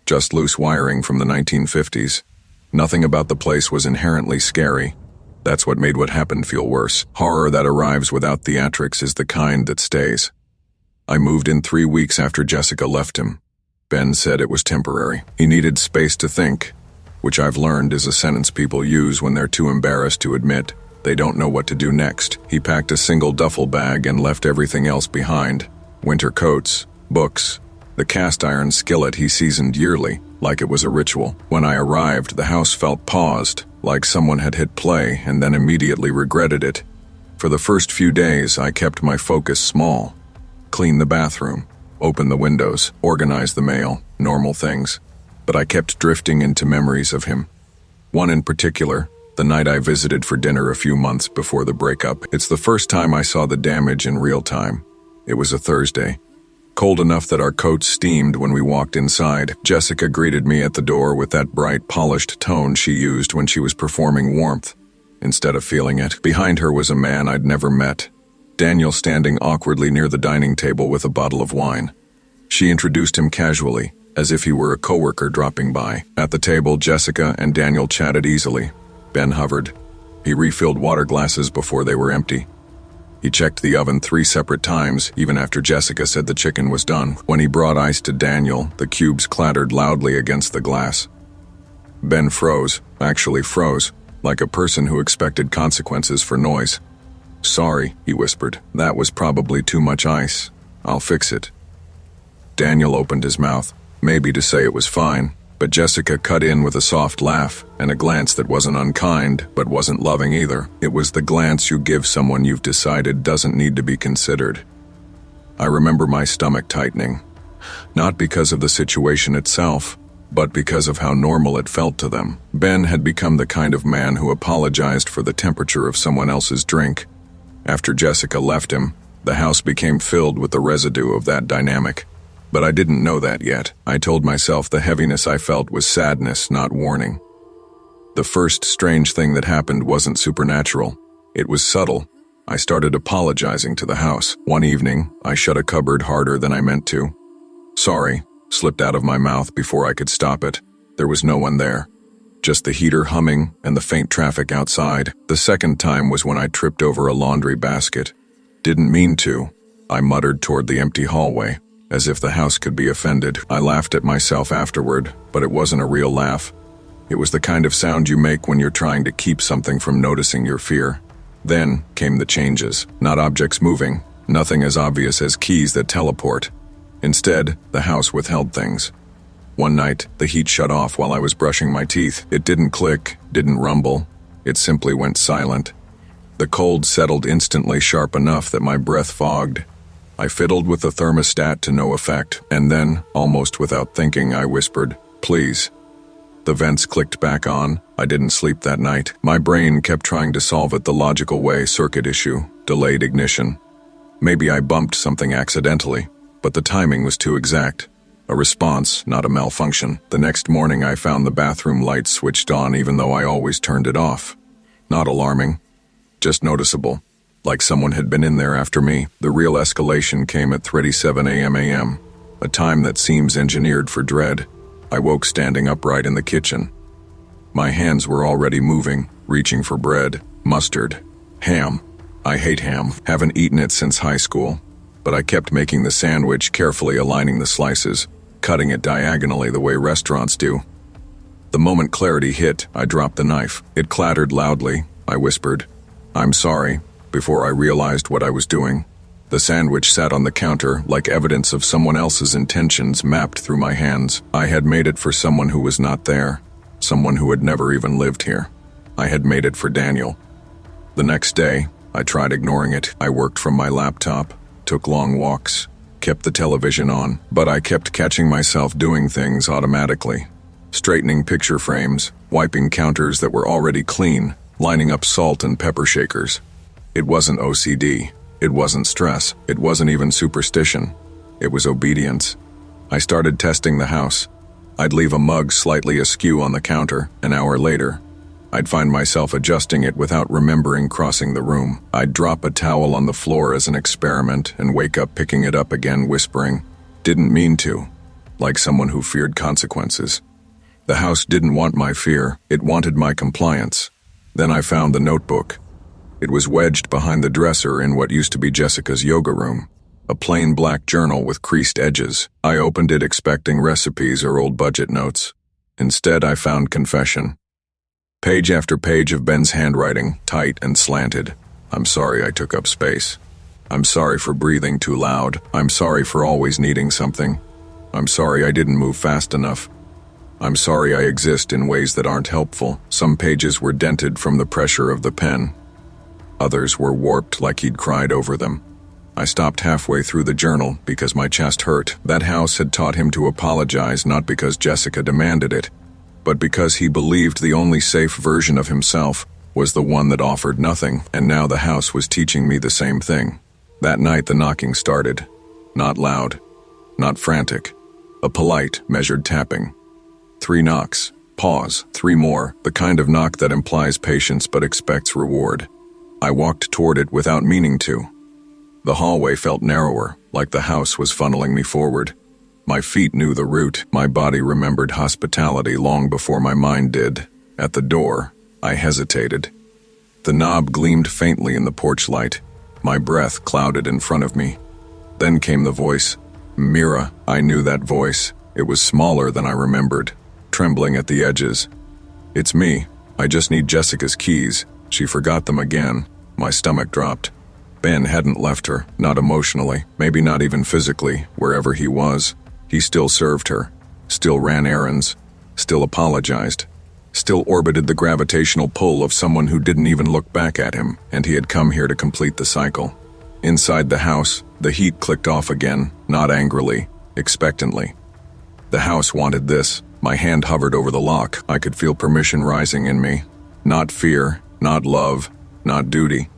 Just loose wiring from the 1950s. Nothing about the place was inherently scary. That's what made what happened feel worse. Horror that arrives without theatrics is the kind that stays. I moved in 3 weeks after Jessica left him. Ben said it was temporary. He needed space to think, which I've learned is a sentence people use when they're too embarrassed to admit they don't know what to do next. He packed a single duffel bag and left everything else behind. Winter coats, books, the cast iron skillet he seasoned yearly, like it was a ritual. When I arrived, the house felt paused, like someone had hit play and then immediately regretted it. For the first few days, I kept my focus small. Clean the bathroom, open the windows, organize the mail, normal things. But I kept drifting into memories of him. One in particular, the night I visited for dinner a few months before the breakup. It's the first time I saw the damage in real time. It was a Thursday. Cold enough that our coats steamed when we walked inside. Jessica greeted me at the door with that bright, polished tone she used when she was performing warmth, instead of feeling it. Behind her was a man I'd never met, Daniel, standing awkwardly near the dining table with a bottle of wine. She introduced him casually, as if he were a coworker dropping by. At the table, Jessica and Daniel chatted easily. Ben hovered. He refilled water glasses before they were empty. He checked the oven 3 separate times, even after Jessica said the chicken was done. When he brought ice to Daniel, the cubes clattered loudly against the glass. Ben froze, actually froze, like a person who expected consequences for noise. "Sorry," he whispered. "That was probably too much ice. I'll fix it." Daniel opened his mouth, maybe to say it was fine, but Jessica cut in with a soft laugh and a glance that wasn't unkind, but wasn't loving either. It was the glance you give someone you've decided doesn't need to be considered. I remember my stomach tightening, not because of the situation itself, but because of how normal it felt to them. Ben had become the kind of man who apologized for the temperature of someone else's drink. After Jessica left him, the house became filled with the residue of that dynamic. But I didn't know that yet. I told myself the heaviness I felt was sadness, not warning. The first strange thing that happened wasn't supernatural. It was subtle. I started apologizing to the house. One evening, I shut a cupboard harder than I meant to. "Sorry," slipped out of my mouth before I could stop it. There was no one there. Just the heater humming and the faint traffic outside. The second time was when I tripped over a laundry basket. "Didn't mean to," I muttered toward the empty hallway, as if the house could be offended. I laughed at myself afterward, but it wasn't a real laugh. It was the kind of sound you make when you're trying to keep something from noticing your fear. Then came the changes. Not objects moving, nothing as obvious as keys that teleport. Instead, the house withheld things. One night, the heat shut off while I was brushing my teeth. It didn't click, didn't rumble. It simply went silent. The cold settled instantly, sharp enough that my breath fogged. I fiddled with the thermostat to no effect, and then, almost without thinking, I whispered, "Please." The vents clicked back on. I didn't sleep that night. My brain kept trying to solve it the logical way: circuit issue, delayed ignition. Maybe I bumped something accidentally, but the timing was too exact. A response, not a malfunction. The next morning I found the bathroom light switched on even though I always turned it off. Not alarming, just noticeable, like someone had been in there after me. The real escalation came at 3:37 a.m., a time that seems engineered for dread. I woke standing upright in the kitchen. My hands were already moving, reaching for bread, mustard, ham. I hate ham, haven't eaten it since high school. But I kept making the sandwich, carefully aligning the slices, cutting it diagonally the way restaurants do. The moment clarity hit, I dropped the knife. It clattered loudly. I whispered, "I'm sorry," before I realized what I was doing. The sandwich sat on the counter like evidence of someone else's intentions mapped through my hands. I had made it for someone who was not there, someone who had never even lived here. I had made it for Daniel. The next day, I tried ignoring it. I worked from my laptop, took long walks, kept the television on, but I kept catching myself doing things automatically. Straightening picture frames, wiping counters that were already clean, lining up salt and pepper shakers. It wasn't OCD. It wasn't stress. It wasn't even superstition. It was obedience. I started testing the house. I'd leave a mug slightly askew on the counter. An hour later, I'd find myself adjusting it without remembering crossing the room. I'd drop a towel on the floor as an experiment and wake up picking it up again, whispering, "Didn't mean to," like someone who feared consequences. The house didn't want my fear. It wanted my compliance. Then I found the notebook. It was wedged behind the dresser in what used to be Jessica's yoga room. A plain black journal with creased edges. I opened it expecting recipes or old budget notes. Instead, I found confession. Page after page of Ben's handwriting, tight and slanted. "I'm sorry I took up space. I'm sorry for breathing too loud. I'm sorry for always needing something. I'm sorry I didn't move fast enough. I'm sorry I exist in ways that aren't helpful." Some pages were dented from the pressure of the pen. Others were warped like he'd cried over them. I stopped halfway through the journal because my chest hurt. That house had taught him to apologize not because Jessica demanded it, but because he believed the only safe version of himself was the one that offered nothing, and now the house was teaching me the same thing. That night the knocking started. Not loud, not frantic. A polite, measured tapping. 3 knocks. Pause. 3 more. The kind of knock that implies patience but expects reward. I walked toward it without meaning to. The hallway felt narrower, like the house was funneling me forward. My feet knew the route. My body remembered hospitality long before my mind did. At the door, I hesitated. The knob gleamed faintly in the porch light. My breath clouded in front of me. Then came the voice. Mira. I knew that voice. It was smaller than I remembered, trembling at the edges. "It's me. I just need Jessica's keys. She forgot them again." My stomach dropped. Ben hadn't left her, not emotionally, maybe not even physically, wherever he was. He still served her, still ran errands, still apologized, still orbited the gravitational pull of someone who didn't even look back at him, and he had come here to complete the cycle. Inside the house, the heat clicked off again, not angrily, expectantly. The house wanted this. My hand hovered over the lock. I could feel permission rising in me. Not fear, not love, not duty.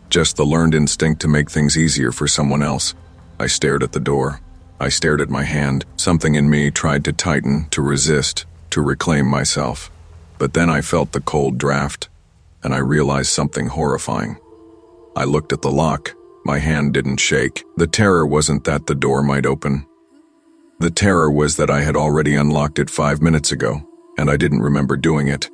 Just the learned instinct to make things easier for someone else. I stared at the door. I stared at my hand. Something in me tried to tighten, to resist, to reclaim myself. But then I felt the cold draft, and I realized something horrifying. I looked at the lock. My hand didn't shake. The terror wasn't that the door might open. The terror was that I had already unlocked it 5 minutes ago, and I didn't remember doing it.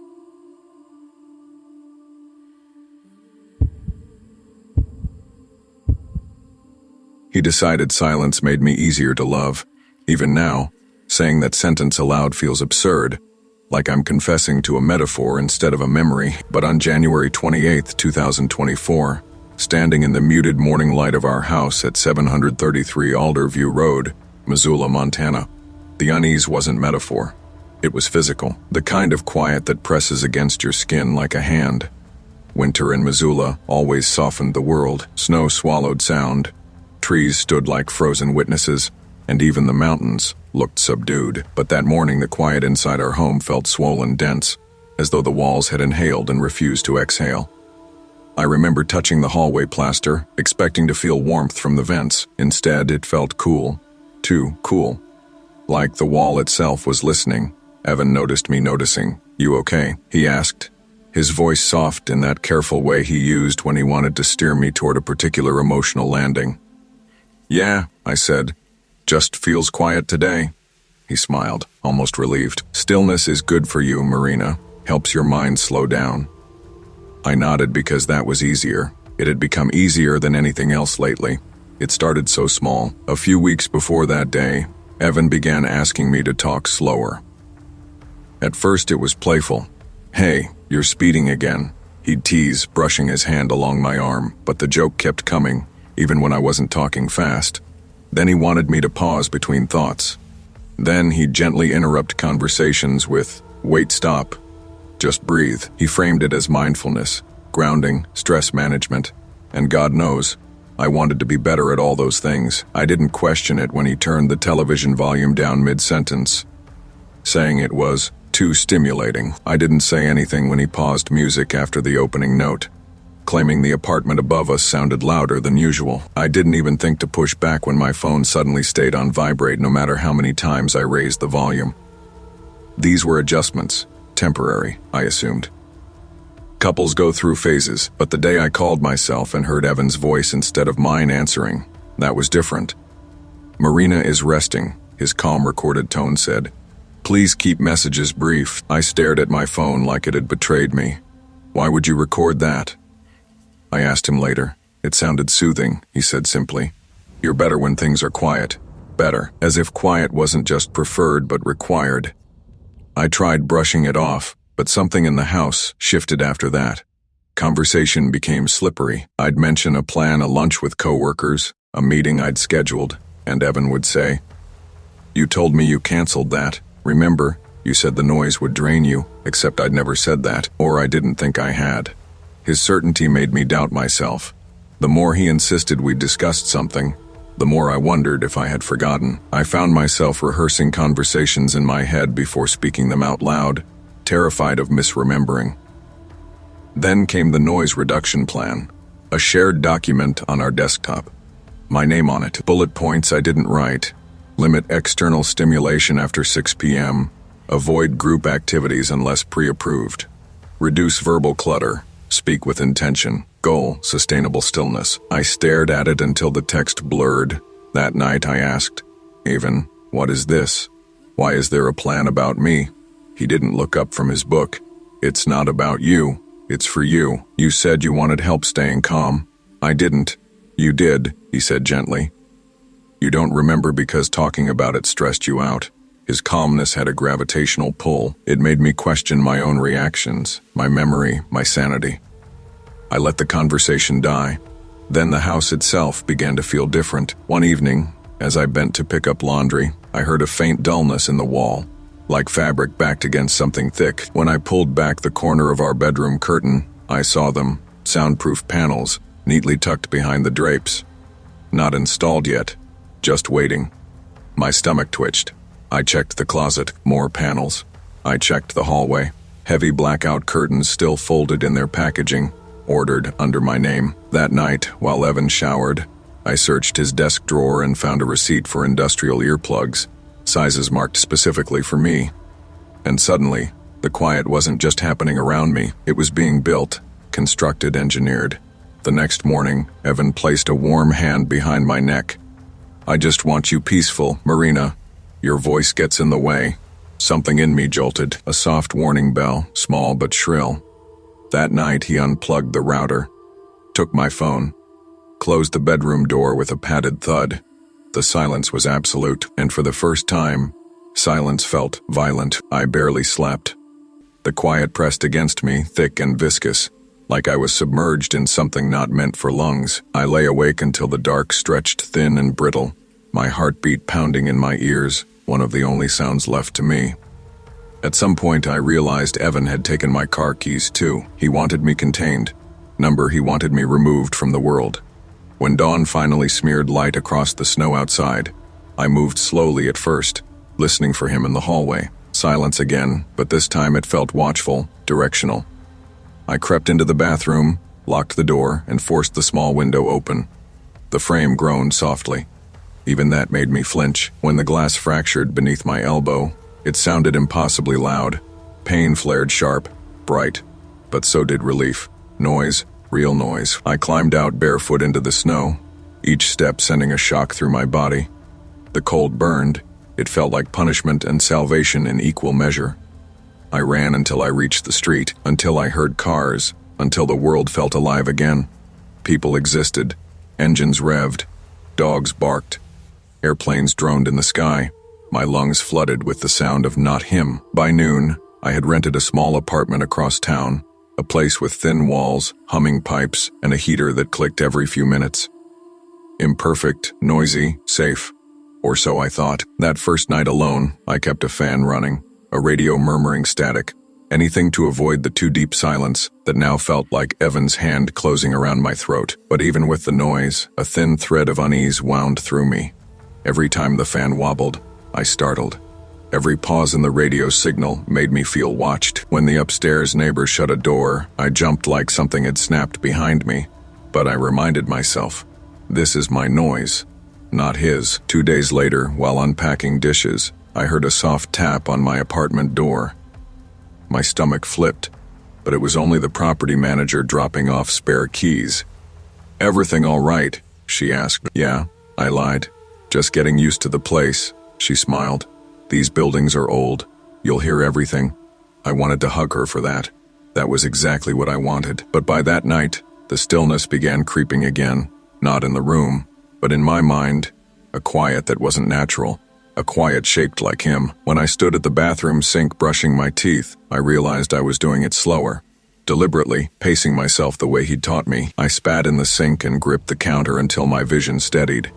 He decided silence made me easier to love. Even now, saying that sentence aloud feels absurd, like I'm confessing to a metaphor instead of a memory. But on January 28, 2024, standing in the muted morning light of our house at 733 Alderview Road, Missoula, Montana, the unease wasn't metaphor. It was physical, the kind of quiet that presses against your skin like a hand. Winter in Missoula always softened the world. Snow swallowed sound. Trees stood like frozen witnesses, and even the mountains looked subdued. But that morning the quiet inside our home felt swollen dense, as though the walls had inhaled and refused to exhale. I remember touching the hallway plaster, expecting to feel warmth from the vents. Instead, it felt cool. Too cool. Like the wall itself was listening. Evan noticed me noticing. "You okay?" he asked, his voice soft in that careful way he used when he wanted to steer me toward a particular emotional landing. "Yeah," I said. "Just feels quiet today." He smiled, almost relieved. "Stillness is good for you, Marina. Helps your mind slow down." I nodded because that was easier. It had become easier than anything else lately. It started so small. A few weeks before that day, Evan began asking me to talk slower. At first it was playful. "Hey, you're speeding again," he'd tease, brushing his hand along my arm, but the joke kept coming, even when I wasn't talking fast. Then he wanted me to pause between thoughts. Then he'd gently interrupt conversations with, "Wait, stop. Just breathe." He framed it as mindfulness, grounding, stress management, and God knows, I wanted to be better at all those things. I didn't question it when he turned the television volume down mid-sentence, saying it was too stimulating. I didn't say anything when he paused music after the opening note, claiming the apartment above us sounded louder than usual. I didn't even think to push back when my phone suddenly stayed on vibrate no matter how many times I raised the volume. These were adjustments, temporary, I assumed. Couples go through phases, but the day I called myself and heard Evan's voice instead of mine answering, that was different. "Marina is resting," his calm recorded tone said. "Please keep messages brief." I stared at my phone like it had betrayed me. "Why would you record that?" I asked him later. "It sounded soothing," he said simply. "You're better when things are quiet." Better, as if quiet wasn't just preferred but required. I tried brushing it off, but something in the house shifted after that. Conversation became slippery. I'd mention a plan, a lunch with coworkers, a meeting I'd scheduled, and Evan would say, "You told me you canceled that. Remember, you said the noise would drain you," except I'd never said that, or I didn't think I had. His certainty made me doubt myself. The more he insisted we discussed something, the more I wondered if I had forgotten. I found myself rehearsing conversations in my head before speaking them out loud, terrified of misremembering. Then came the noise reduction plan, a shared document on our desktop. My name on it, bullet points I didn't write. Limit external stimulation after 6 p.m. Avoid group activities unless pre-approved. Reduce verbal clutter. Speak with intention. Goal, sustainable stillness. I stared at it until the text blurred. That night I asked, "Evan, what is this? Why is there a plan about me?" He didn't look up from his book. "It's not about you. It's for you. You said you wanted help staying calm." "I didn't." "You did," he said gently. "You don't remember because talking about it stressed you out." His calmness had a gravitational pull. It made me question my own reactions, my memory, my sanity. I let the conversation die. Then the house itself began to feel different. One evening, as I bent to pick up laundry, I heard a faint dullness in the wall, like fabric backed against something thick. When I pulled back the corner of our bedroom curtain, I saw them, soundproof panels, neatly tucked behind the drapes. Not installed yet, just waiting. My stomach twitched. I checked the closet, more panels. I checked the hallway, heavy blackout curtains still folded in their packaging, ordered under my name. That night, while Evan showered, I searched his desk drawer and found a receipt for industrial earplugs, sizes marked specifically for me. And suddenly, the quiet wasn't just happening around me, it was being built, constructed, engineered. The next morning, Evan placed a warm hand behind my neck. "I just want you peaceful, Marina. Your voice gets in the way." Something in me jolted, a soft warning bell, small but shrill. That night, he unplugged the router, took my phone, closed the bedroom door with a padded thud. The silence was absolute, and for the first time, silence felt violent. I barely slept. The quiet pressed against me, thick and viscous, like I was submerged in something not meant for lungs. I lay awake until the dark stretched thin and brittle, my heartbeat pounding in my ears, one of the only sounds left to me. At some point, I realized Evan had taken my car keys too. He wanted me contained. He wanted me removed from the world. When dawn finally smeared light across the snow outside, I moved slowly at first, listening for him in the hallway. Silence again, but this time it felt watchful, directional. I crept into the bathroom, locked the door, and forced the small window open. The frame groaned softly. Even that made me flinch. When the glass fractured beneath my elbow, it sounded impossibly loud. Pain flared sharp, bright, but so did relief. Noise, real noise. I climbed out barefoot into the snow, each step sending a shock through my body. The cold burned. It felt like punishment and salvation in equal measure. I ran until I reached the street, until I heard cars, until the world felt alive again. People existed. Engines revved. Dogs barked. Airplanes droned in the sky. My lungs flooded with the sound of not him. By noon, I had rented a small apartment across town, a place with thin walls, humming pipes, and a heater that clicked every few minutes. Imperfect, noisy, safe. Or so I thought. That first night alone, I kept a fan running, a radio murmuring static, anything to avoid the too deep silence that now felt like Evan's hand closing around my throat. But even with the noise, a thin thread of unease wound through me. Every time the fan wobbled, I startled. Every pause in the radio signal made me feel watched. When the upstairs neighbor shut a door, I jumped like something had snapped behind me. But I reminded myself, this is my noise, not his. 2 days later, while unpacking dishes, I heard a soft tap on my apartment door. My stomach flipped, but it was only the property manager dropping off spare keys. "Everything all right?" she asked. "Yeah," I lied. "Just getting used to the place," she smiled. "These buildings are old. You'll hear everything." I wanted to hug her for that. That was exactly what I wanted. But by that night, the stillness began creeping again, not in the room, but in my mind, a quiet that wasn't natural, a quiet shaped like him. When I stood at the bathroom sink brushing my teeth, I realized I was doing it slower, deliberately, pacing myself the way he'd taught me. I spat in the sink and gripped the counter until my vision steadied.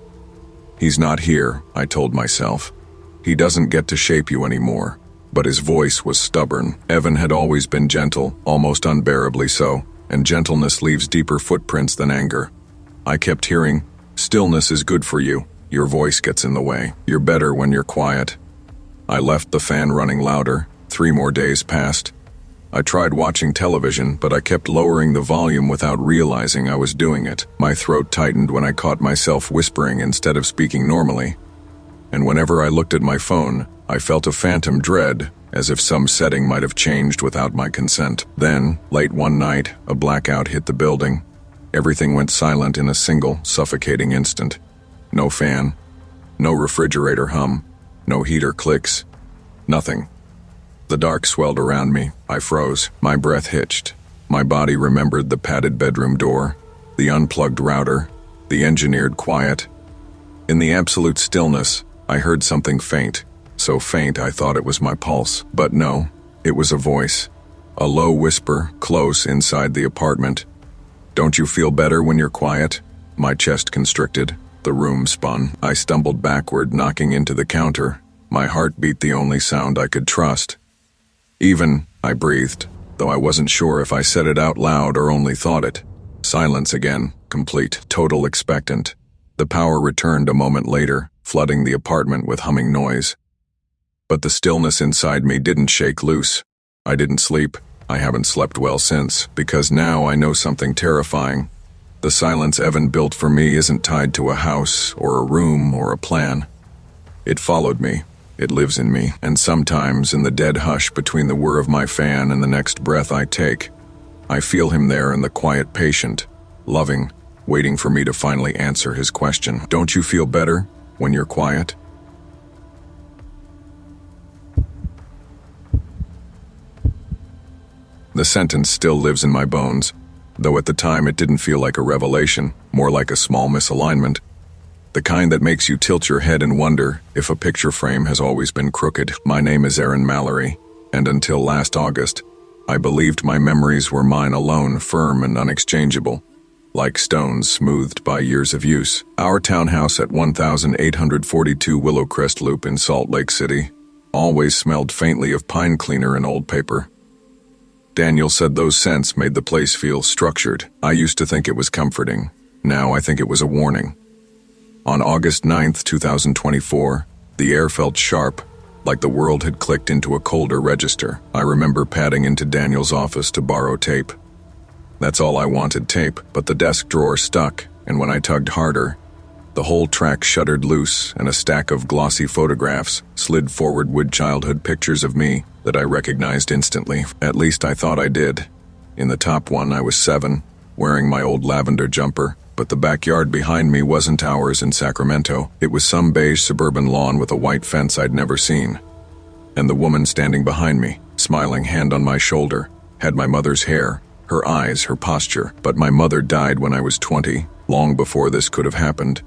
"He's not here," I told myself. "He doesn't get to shape you anymore." But his voice was stubborn. Evan had always been gentle, almost unbearably so, and gentleness leaves deeper footprints than anger. I kept hearing, "Stillness is good for you. Your voice gets in the way. You're better when you're quiet." I left the fan running louder. 3 more days passed. I tried watching television, but I kept lowering the volume without realizing I was doing it. My throat tightened when I caught myself whispering instead of speaking normally. And whenever I looked at my phone, I felt a phantom dread, as if some setting might have changed without my consent. Then, late one night, a blackout hit the building. Everything went silent in a single, suffocating instant. No fan, no refrigerator hum, no heater clicks, nothing. The dark swelled around me. I froze. My breath hitched. My body remembered the padded bedroom door, the unplugged router, the engineered quiet. In the absolute stillness, I heard something faint. So faint I thought it was my pulse. But no, it was a voice. A low whisper, close inside the apartment. "Don't you feel better when you're quiet?" My chest constricted. The room spun. I stumbled backward, knocking into the counter. My heart beat the only sound I could trust. "Even," I breathed, though I wasn't sure if I said it out loud or only thought it. Silence again, complete, total expectant. The power returned a moment later, flooding the apartment with humming noise. But the stillness inside me didn't shake loose. I didn't sleep. I haven't slept well since, because now I know something terrifying. The silence Evan built for me isn't tied to a house or a room or a plan. It followed me. It lives in me, and sometimes in the dead hush between the whir of my fan and the next breath I take, I feel him there in the quiet patient, loving, waiting for me to finally answer his question. Don't you feel better when you're quiet? The sentence still lives in my bones, though at the time it didn't feel like a revelation, more like a small misalignment. The kind that makes you tilt your head and wonder if a picture frame has always been crooked. My name is Aaron Mallory, and until last August, I believed my memories were mine alone, firm and unexchangeable, like stones smoothed by years of use. Our townhouse at 1842 Willowcrest Loop in Salt Lake City always smelled faintly of pine cleaner and old paper. Daniel said those scents made the place feel structured. I used to think it was comforting. Now I think it was a warning. On August 9th, 2024, the air felt sharp, like the world had clicked into a colder register. I remember padding into Daniel's office to borrow tape. That's all I wanted, tape, but the desk drawer stuck, and when I tugged harder, the whole track shuddered loose, and a stack of glossy photographs slid forward with childhood pictures of me that I recognized instantly. At least I thought I did. In the top one, I was 7, wearing my old lavender jumper, but the backyard behind me wasn't ours in Sacramento. It was some beige suburban lawn with a white fence I'd never seen. And the woman standing behind me, smiling, hand on my shoulder, had my mother's hair, her eyes, her posture. But my mother died when I was 20, long before this could have happened.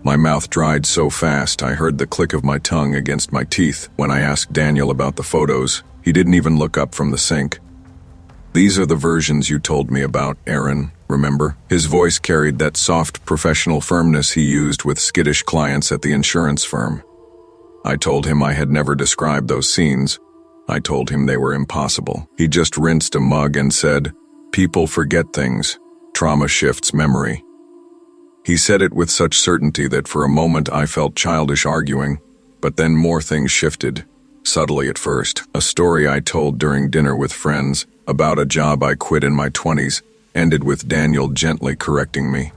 My mouth dried so fast I heard the click of my tongue against my teeth. When I asked Daniel about the photos, he didn't even look up from the sink. These are the versions you told me about, Aaron, remember? His voice carried that soft, professional firmness he used with skittish clients at the insurance firm. I told him I had never described those scenes. I told him they were impossible. He just rinsed a mug and said, "People forget things. Trauma shifts memory." He said it with such certainty that for a moment I felt childish arguing, but then more things shifted, subtly at first. A story I told during dinner with friends about a job I quit in my 20s ended with Daniel gently correcting me.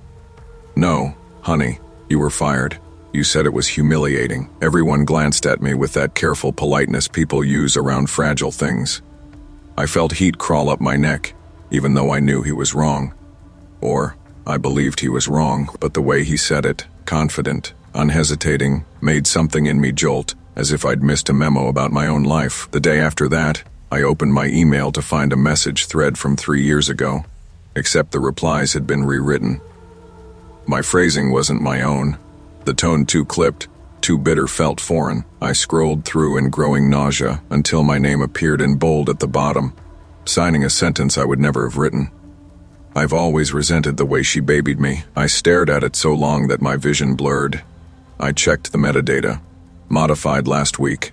"No, honey, you were fired. You said it was humiliating." Everyone glanced at me with that careful politeness people use around fragile things. I felt heat crawl up my neck, even though I knew he was wrong. Or I believed he was wrong, but the way he said it, confident, unhesitating, made something in me jolt, as if I'd missed a memo about my own life. The day after that, I opened my email to find a message thread from 3 years ago, except the replies had been rewritten. My phrasing wasn't my own. The tone too clipped, too bitter, felt foreign. I scrolled through in growing nausea until my name appeared in bold at the bottom, signing a sentence I would never have written. I've always resented the way she babied me. I stared at it so long that my vision blurred. I checked the metadata. Modified last week.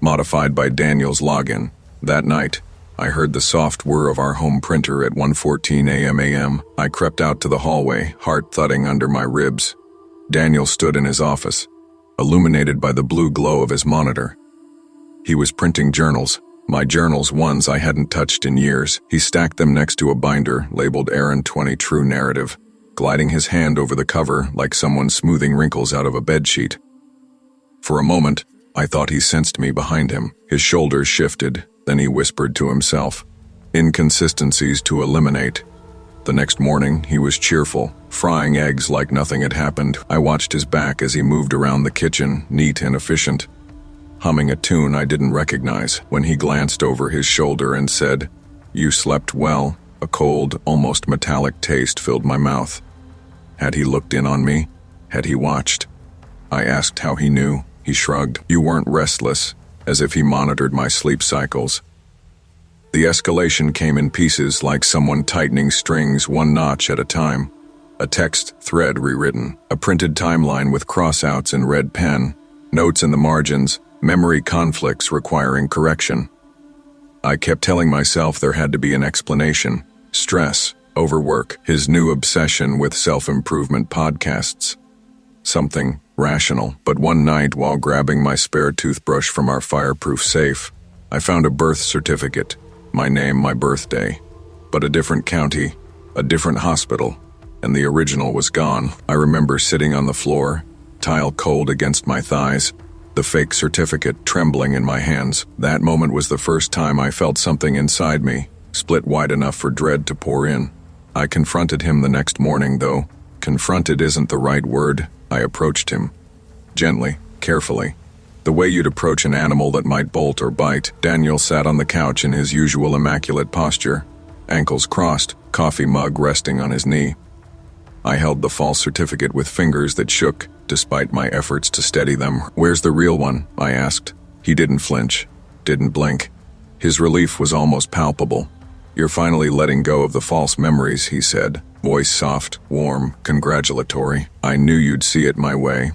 Modified by Daniel's login. That night, I heard the soft whir of our home printer at 1:14 a.m. I crept out to the hallway, heart thudding under my ribs. Daniel stood in his office, illuminated by the blue glow of his monitor. He was printing journals. My journals, ones I hadn't touched in years. He stacked them next to a binder labeled Aaron 20 True Narrative, gliding his hand over the cover like someone smoothing wrinkles out of a bedsheet. For a moment, I thought he sensed me behind him. His shoulders shifted, then he whispered to himself, "Inconsistencies to eliminate." The next morning, he was cheerful, frying eggs like nothing had happened. I watched his back as he moved around the kitchen, neat and efficient, humming a tune I didn't recognize. When he glanced over his shoulder and said, "You slept well," a cold, almost metallic taste filled my mouth. Had he looked in on me? Had he watched? I asked how he knew. He shrugged. "You weren't restless," as if he monitored my sleep cycles. The escalation came in pieces, like someone tightening strings one notch at a time. A text thread rewritten, a printed timeline with crossouts in red pen, notes in the margins, memory conflicts requiring correction. I kept telling myself there had to be an explanation. Stress, overwork, his new obsession with self-improvement podcasts. Something rational. But one night, while grabbing my spare toothbrush from our fireproof safe, I found a birth certificate, my name, my birthday, but a different county, a different hospital, and the original was gone. I remember sitting on the floor, tile cold against my thighs, the fake certificate trembling in my hands. That moment was the first time I felt something inside me, split wide enough for dread to pour in. I confronted him the next morning, though. Confronted isn't the right word. I approached him. Gently, carefully. The way you'd approach an animal that might bolt or bite. Daniel sat on the couch in his usual immaculate posture, ankles crossed, coffee mug resting on his knee. I held the false certificate with fingers that shook, despite my efforts to steady them. "Where's the real one?" I asked. He didn't flinch, didn't blink. His relief was almost palpable. "You're finally letting go of the false memories," he said, voice soft, warm, congratulatory. "I knew you'd see it my way."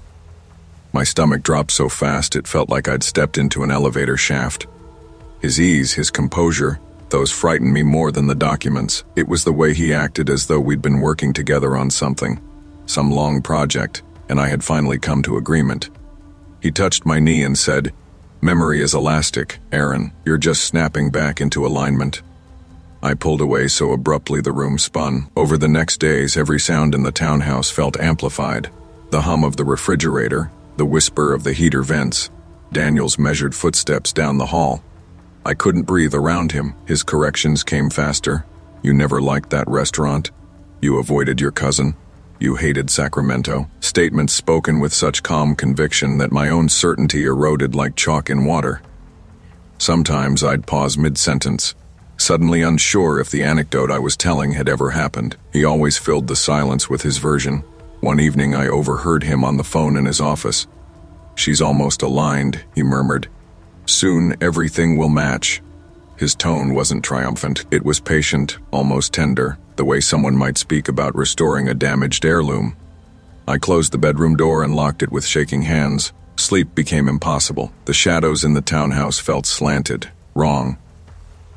My stomach dropped so fast it felt like I'd stepped into an elevator shaft. His ease, his composure, those frightened me more than the documents. It was the way he acted, as though we'd been working together on something, some long project, and I had finally come to agreement. He touched my knee and said, "Memory is elastic, Aaron. You're just snapping back into alignment." I pulled away so abruptly the room spun. Over the next days, every sound in the townhouse felt amplified. The hum of the refrigerator, the whisper of the heater vents, Daniel's measured footsteps down the hall. I couldn't breathe around him. His corrections came faster. "You never liked that restaurant. You avoided your cousin. You hated Sacramento." Statements spoken with such calm conviction that my own certainty eroded like chalk in water. Sometimes I'd pause mid-sentence, suddenly unsure if the anecdote I was telling had ever happened. He always filled the silence with his version. One evening I overheard him on the phone in his office. "She's almost aligned," he murmured. "Soon everything will match." His tone wasn't triumphant. It was patient, almost tender, the way someone might speak about restoring a damaged heirloom. I closed the bedroom door and locked it with shaking hands. Sleep became impossible. The shadows in the townhouse felt slanted, wrong.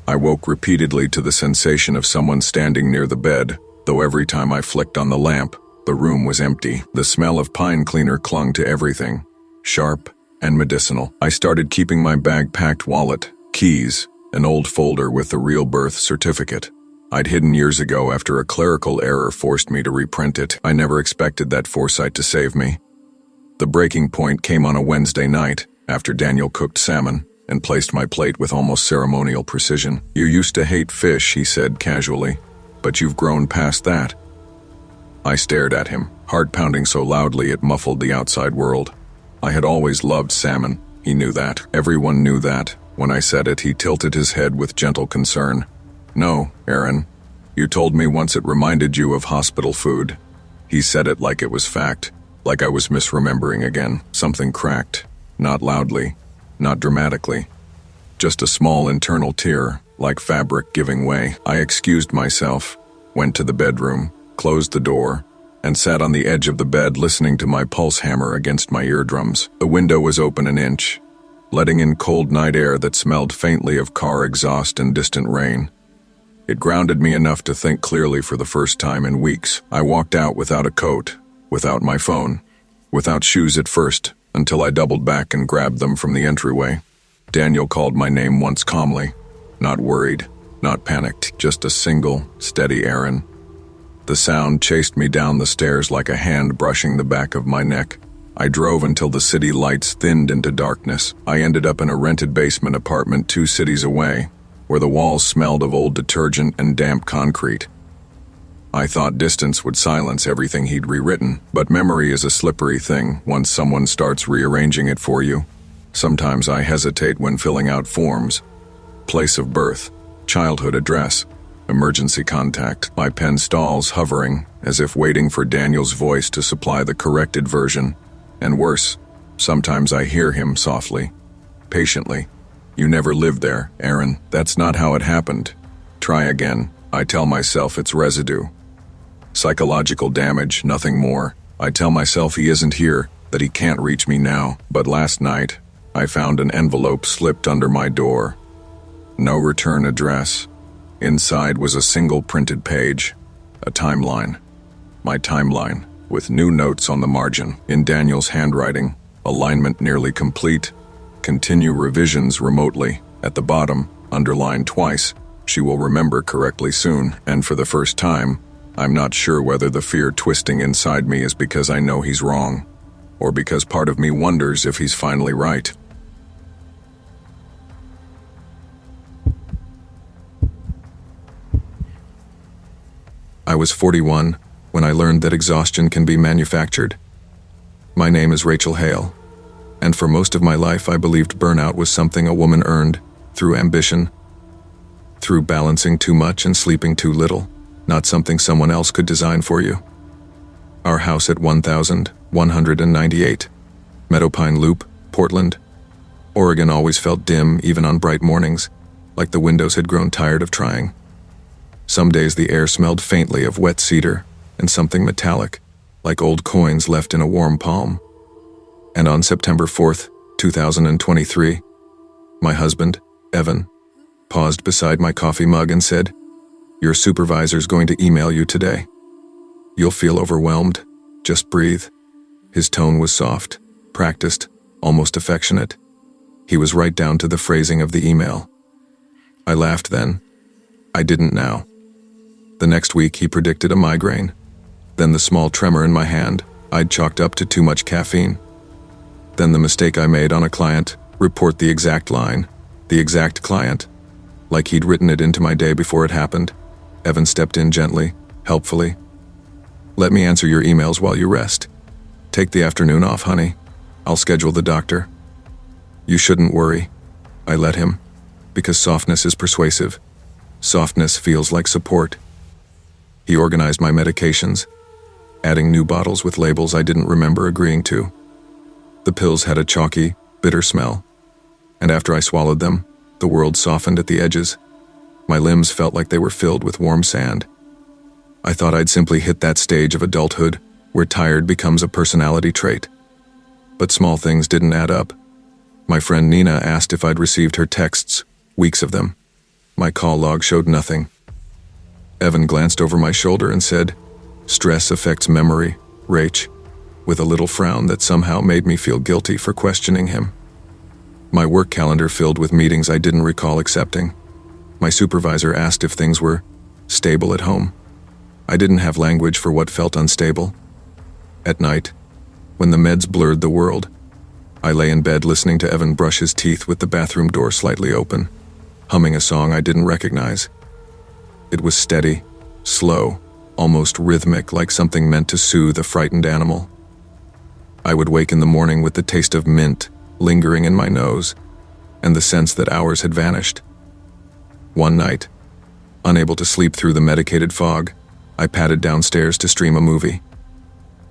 I woke repeatedly to the sensation of someone standing near the bed, though every time I flicked on the lamp, the room was empty. The smell of pine cleaner clung to everything, sharp and medicinal. I started keeping my bag-packed wallet, keys, an old folder with the real birth certificate I'd hidden years ago after a clerical error forced me to reprint it. I never expected that foresight to save me. The breaking point came on a Wednesday night, after Daniel cooked salmon and placed my plate with almost ceremonial precision. "You used to hate fish," he said casually, "but you've grown past that." I stared at him, heart pounding so loudly it muffled the outside world. I had always loved salmon. He knew that. Everyone knew that. When I said it, he tilted his head with gentle concern. "No, Aaron. You told me once it reminded you of hospital food." He said it like it was fact, like I was misremembering again. Something cracked. Not loudly, not dramatically. Just a small internal tear, like fabric giving way. I excused myself, went to the bedroom, closed the door, and sat on the edge of the bed listening to my pulse hammer against my eardrums. The window was open an inch, letting in cold night air that smelled faintly of car exhaust and distant rain. It grounded me enough to think clearly for the first time in weeks. I walked out without a coat, without my phone, without shoes at first, until I doubled back and grabbed them from the entryway. Daniel called my name once calmly, not worried, not panicked, just a single, steady Aaron. The sound chased me down the stairs like a hand brushing the back of my neck. I drove until the city lights thinned into darkness. I ended up in a rented basement apartment 2 cities away, where the walls smelled of old detergent and damp concrete. I thought distance would silence everything he'd rewritten, but memory is a slippery thing once someone starts rearranging it for you. Sometimes I hesitate when filling out forms. Place of birth, childhood address, emergency contact. My pen stalls, hovering, as if waiting for Daniel's voice to supply the corrected version. And worse, sometimes I hear him softly, patiently. "You never lived there, Aaron. That's not how it happened. Try again." I tell myself it's residue. Psychological damage, nothing more. I tell myself he isn't here, that he can't reach me now. But last night, I found an envelope slipped under my door. No return address. Inside was a single printed page, a timeline. My timeline, with new notes on the margin, in Daniel's handwriting, alignment nearly complete. Continue revisions remotely. At the bottom, underlined twice. She will remember correctly soon, and for the first time, I'm not sure whether the fear twisting inside me is because I know he's wrong, or because part of me wonders if he's finally right. I was 41 when I learned that exhaustion can be manufactured. My name is Rachel Hale, and for most of my life I believed burnout was something a woman earned through ambition, through balancing too much and sleeping too little, not something someone else could design for you. Our house at 1198 Meadowpine Loop, Portland, Oregon always felt dim even on bright mornings, like the windows had grown tired of trying. Some days the air smelled faintly of wet cedar and something metallic, like old coins left in a warm palm. And on September 4th, 2023, my husband, Evan, paused beside my coffee mug and said, "Your supervisor's going to email you today. You'll feel overwhelmed. Just breathe." His tone was soft, practiced, almost affectionate. He was right down to the phrasing of the email. I laughed then. I didn't now. The next week he predicted a migraine. Then the small tremor in my hand I'd chalked up to too much caffeine. Then the mistake I made on a client, report the exact line, the exact client, like he'd written it into my day before it happened. Evan stepped in gently, helpfully. "Let me answer your emails while you rest. Take the afternoon off, honey. I'll schedule the doctor." "You shouldn't worry." I let him, because softness is persuasive. Softness feels like support. He organized my medications, adding new bottles with labels I didn't remember agreeing to. The pills had a chalky, bitter smell, and after I swallowed them, the world softened at the edges. My limbs felt like they were filled with warm sand. I thought I'd simply hit that stage of adulthood where tired becomes a personality trait. But small things didn't add up. My friend Nina asked if I'd received her texts, weeks of them. My call log showed nothing. Evan glanced over my shoulder and said, "Stress affects memory, Rach," with a little frown that somehow made me feel guilty for questioning him. My work calendar filled with meetings I didn't recall accepting. My supervisor asked if things were stable at home. I didn't have language for what felt unstable. At night, when the meds blurred the world, I lay in bed listening to Evan brush his teeth with the bathroom door slightly open, humming a song I didn't recognize. It was steady, slow, almost rhythmic, like something meant to soothe a frightened animal. I would wake in the morning with the taste of mint lingering in my nose, and the sense that hours had vanished. One night, unable to sleep through the medicated fog, I padded downstairs to stream a movie.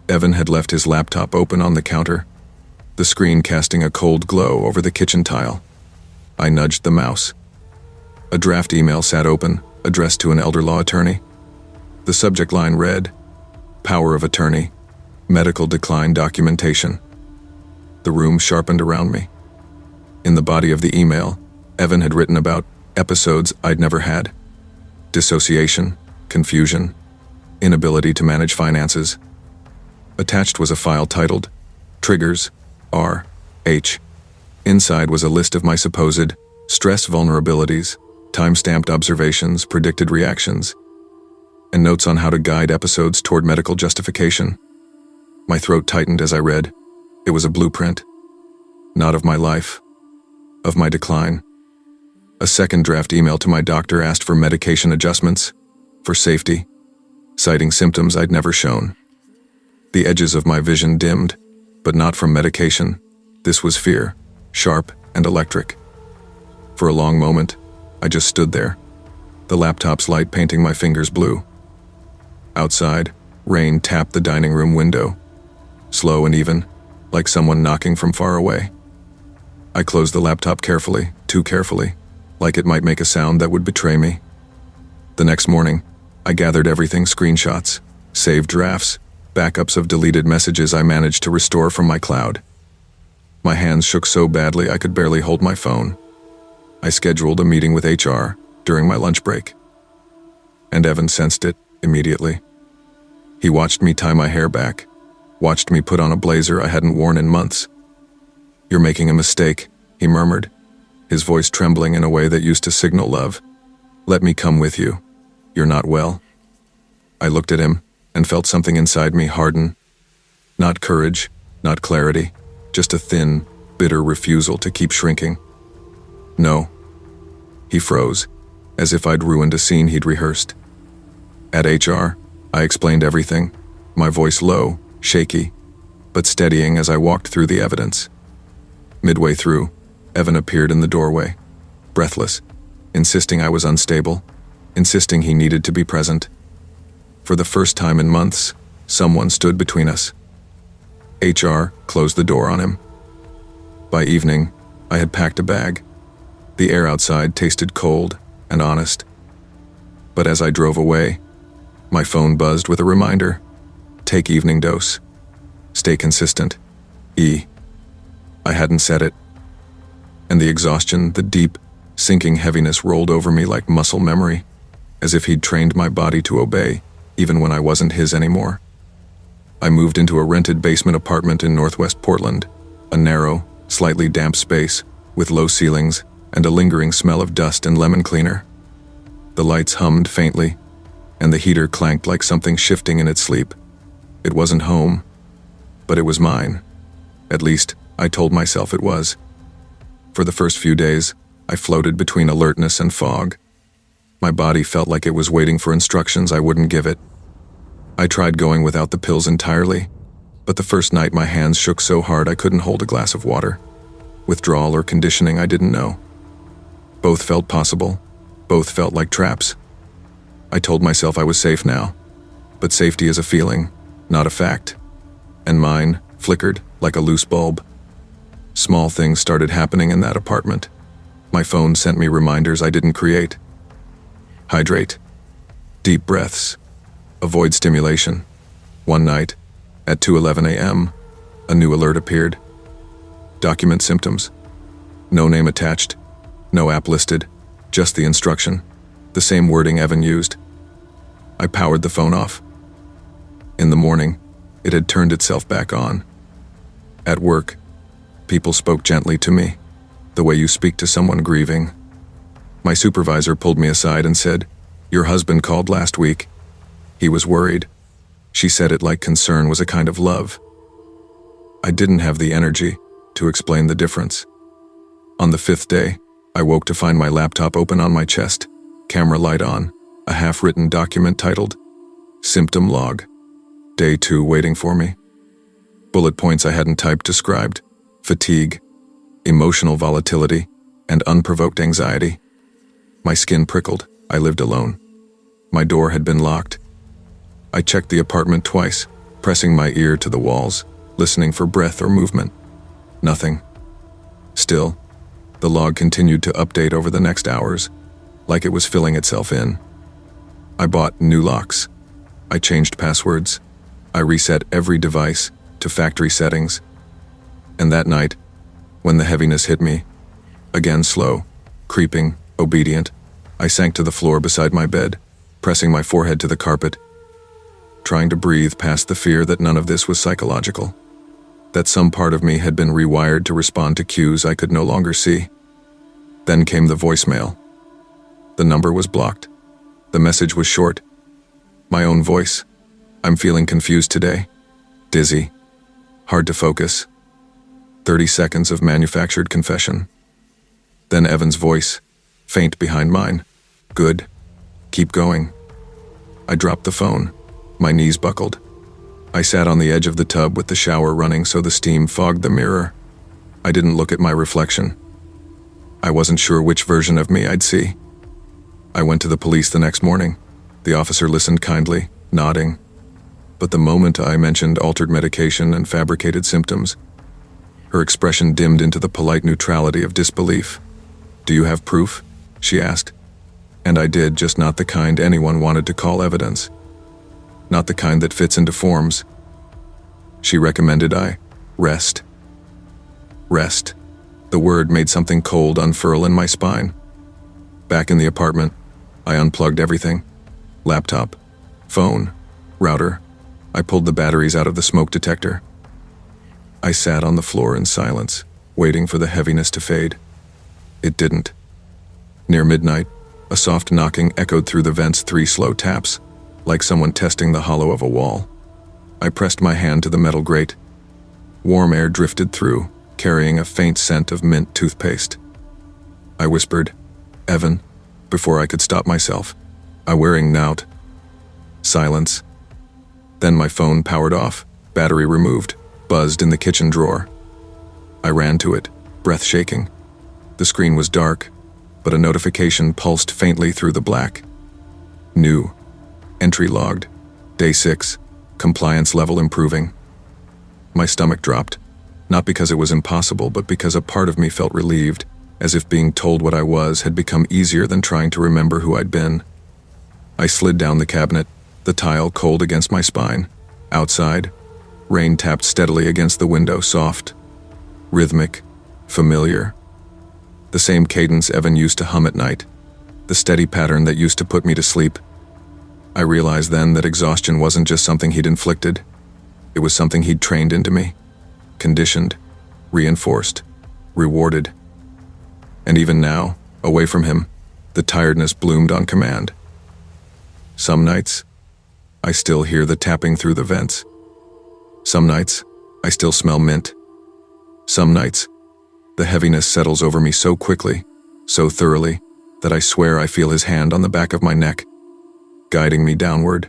Evan had left his laptop open on the counter, the screen casting a cold glow over the kitchen tile. I nudged the mouse. A draft email sat open, addressed to an elder law attorney. The subject line read, "Power of attorney, medical decline documentation." The room sharpened around me. In the body of the email, Evan had written about episodes I'd never had. Dissociation, confusion, inability to manage finances. Attached was a file titled, Triggers, R.H. Inside was a list of my supposed stress vulnerabilities, time-stamped observations, predicted reactions, and notes on how to guide episodes toward medical justification. My throat tightened as I read. It was a blueprint, not of my life, of my decline. A second draft email to my doctor asked for medication adjustments, for safety, citing symptoms I'd never shown. The edges of my vision dimmed, but not from medication. This was fear, sharp and electric. For a long moment, I just stood there, the laptop's light painting my fingers blue. Outside, rain tapped the dining room window, slow and even, like someone knocking from far away. I closed the laptop carefully, too carefully, like it might make a sound that would betray me. The next morning, I gathered everything: screenshots, saved drafts, backups of deleted messages I managed to restore from my cloud. My hands shook so badly I could barely hold my phone. I scheduled a meeting with HR during my lunch break. And Evan sensed it immediately. He watched me tie my hair back, watched me put on a blazer I hadn't worn in months. "You're making a mistake," he murmured, his voice trembling in a way that used to signal love. "Let me come with you. You're not well." I looked at him and felt something inside me harden. Not courage, not clarity, just a thin, bitter refusal to keep shrinking. "No." He froze, as if I'd ruined a scene he'd rehearsed. "At HR, I explained everything, my voice low, shaky, but steadying as I walked through the evidence. Midway through, Evan appeared in the doorway, breathless, insisting I was unstable, insisting he needed to be present. For the first time in months, someone stood between us. HR closed the door on him. By evening, I had packed a bag. The air outside tasted cold and honest. But as I drove away, my phone buzzed with a reminder. Take evening dose. Stay consistent. E. I hadn't said it. And the exhaustion, the deep, sinking heaviness rolled over me like muscle memory, as if he'd trained my body to obey, even when I wasn't his anymore. I moved into a rented basement apartment in Northwest Portland, a narrow, slightly damp space with low ceilings and a lingering smell of dust and lemon cleaner. The lights hummed faintly, and the heater clanked like something shifting in its sleep. It wasn't home, but it was mine. At least, I told myself it was. For the first few days, I floated between alertness and fog. My body felt like it was waiting for instructions I wouldn't give it. I tried going without the pills entirely, but the first night my hands shook so hard I couldn't hold a glass of water. Withdrawal or conditioning, I didn't know. Both felt possible. Both felt like traps. I told myself I was safe now, but safety is a feeling, not a fact. And mine flickered like a loose bulb. Small things started happening in that apartment. My phone sent me reminders I didn't create. Hydrate. Deep breaths. Avoid stimulation. One night, at 2:11 a.m., a new alert appeared. Document symptoms. No name attached. No app listed. Just the instruction. The same wording Evan used. I powered the phone off. In the morning, it had turned itself back on. At work, people spoke gently to me, the way you speak to someone grieving. My supervisor pulled me aside and said, "Your husband called last week. He was worried." She said it like concern was a kind of love. I didn't have the energy to explain the difference. On the 5th day, I woke to find my laptop open on my chest, camera light on, a half-written document titled Symptom Log. Day 2 waiting for me. Bullet points I hadn't typed described: fatigue, emotional volatility, and unprovoked anxiety. My skin prickled. I lived alone. My door had been locked. I checked the apartment twice, pressing my ear to the walls, listening for breath or movement. Nothing. Still, the log continued to update over the next hours, like it was filling itself in. I bought new locks. I changed passwords. I reset every device to factory settings. And that night, when the heaviness hit me, again slow, creeping, obedient, I sank to the floor beside my bed, pressing my forehead to the carpet, trying to breathe past the fear that none of this was psychological, that some part of me had been rewired to respond to cues I could no longer see. Then came the voicemail. The number was blocked. The message was short. My own voice. "I'm feeling confused today. Dizzy. Hard to focus." 30 seconds of manufactured confession. Then Evan's voice, faint behind mine. "Good. Keep going." I dropped the phone. My knees buckled. I sat on the edge of the tub with the shower running so the steam fogged the mirror. I didn't look at my reflection. I wasn't sure which version of me I'd see. I went to the police the next morning. The officer listened kindly, nodding. But the moment I mentioned altered medication and fabricated symptoms, her expression dimmed into the polite neutrality of disbelief. "Do you have proof?" she asked. And I did, just not the kind anyone wanted to call evidence. Not the kind that fits into forms. She recommended I rest. Rest. The word made something cold unfurl in my spine. Back in the apartment, I unplugged everything. Laptop, phone, router. I pulled the batteries out of the smoke detector. I sat on the floor in silence, waiting for the heaviness to fade. It didn't. Near midnight, a soft knocking echoed through the vent's 3 slow taps, like someone testing the hollow of a wall. I pressed my hand to the metal grate. Warm air drifted through, carrying a faint scent of mint toothpaste. I whispered, "Evan," before I could stop myself. "I'm wearing nout." Silence, Then my phone powered off, battery removed, buzzed in the kitchen drawer. I ran to it, breath shaking. The screen was dark, but a notification pulsed faintly through the black. New. Entry logged. Day 6. Compliance level improving. My stomach dropped, not because it was impossible, but because a part of me felt relieved, as if being told what I was had become easier than trying to remember who I'd been. I slid down the cabinet, the tile cold against my spine. Outside, rain tapped steadily against the window, soft, rhythmic, familiar. The same cadence Evan used to hum at night, the steady pattern that used to put me to sleep. I realized then that exhaustion wasn't just something he'd inflicted. It was something he'd trained into me, conditioned, reinforced, rewarded. And even now, away from him, the tiredness bloomed on command. Some nights, I still hear the tapping through the vents. Some nights, I still smell mint. Some nights, the heaviness settles over me so quickly, so thoroughly, that I swear I feel his hand on the back of my neck, guiding me downward.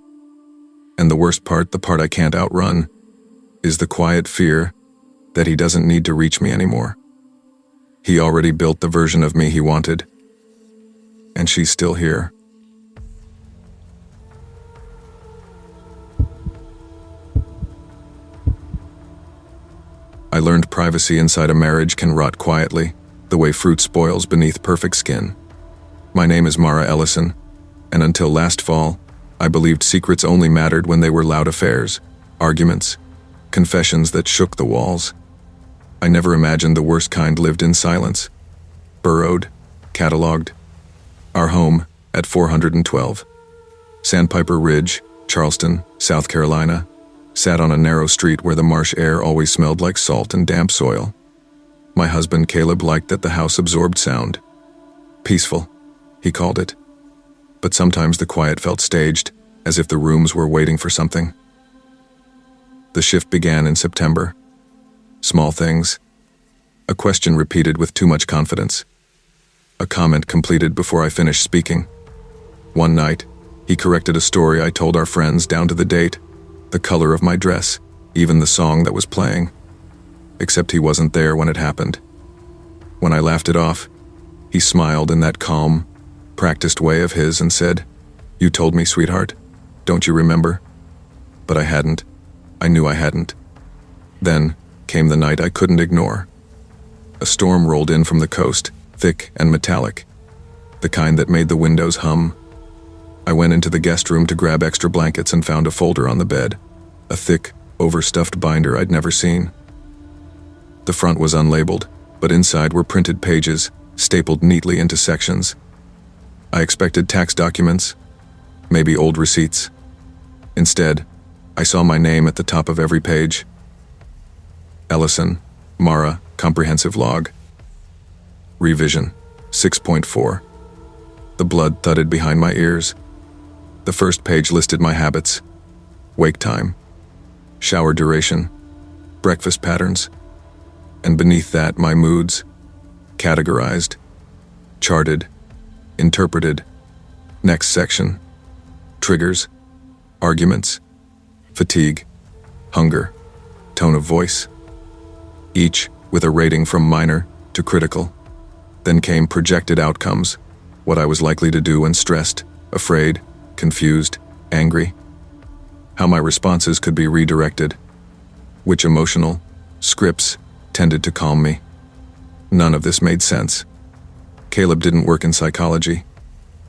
And the worst part, the part I can't outrun, is the quiet fear that he doesn't need to reach me anymore. He already built the version of me he wanted, and she's still here. I learned privacy inside a marriage can rot quietly, the way fruit spoils beneath perfect skin. My name is Mara Ellison, and until last fall, I believed secrets only mattered when they were loud affairs, arguments, confessions that shook the walls. I never imagined the worst kind lived in silence, burrowed, catalogued. Our home, at 412 Sandpiper Ridge, Charleston, South Carolina, sat on a narrow street where the marsh air always smelled like salt and damp soil. My husband Caleb liked that the house absorbed sound. Peaceful, he called it. But sometimes the quiet felt staged, as if the rooms were waiting for something. The shift began in September. Small things. A question repeated with too much confidence. A comment completed before I finished speaking. One night, he corrected a story I told our friends down to the date, the color of my dress, even the song that was playing. Except he wasn't there when it happened. When I laughed it off, he smiled in that calm, practiced way of his and said, "You told me, sweetheart. Don't you remember?" But I hadn't. I knew I hadn't. Then came the night I couldn't ignore. A storm rolled in from the coast, thick and metallic, the kind that made the windows hum. I went into the guest room to grab extra blankets and found a folder on the bed, a thick, overstuffed binder I'd never seen. The front was unlabeled, but inside were printed pages, stapled neatly into sections. I expected tax documents, maybe old receipts. Instead, I saw my name at the top of every page. Ellison, Mara, comprehensive log. Revision, 6.4. The blood thudded behind my ears. The first page listed my habits: wake time, shower duration, breakfast patterns, and beneath that my moods, categorized, charted, interpreted. Next section: triggers, arguments, fatigue, hunger, tone of voice, each with a rating from minor to critical. Then came projected outcomes, what I was likely to do when stressed, afraid, confused, angry, how my responses could be redirected, which emotional scripts tended to calm me. None of this made sense. Caleb didn't work in psychology.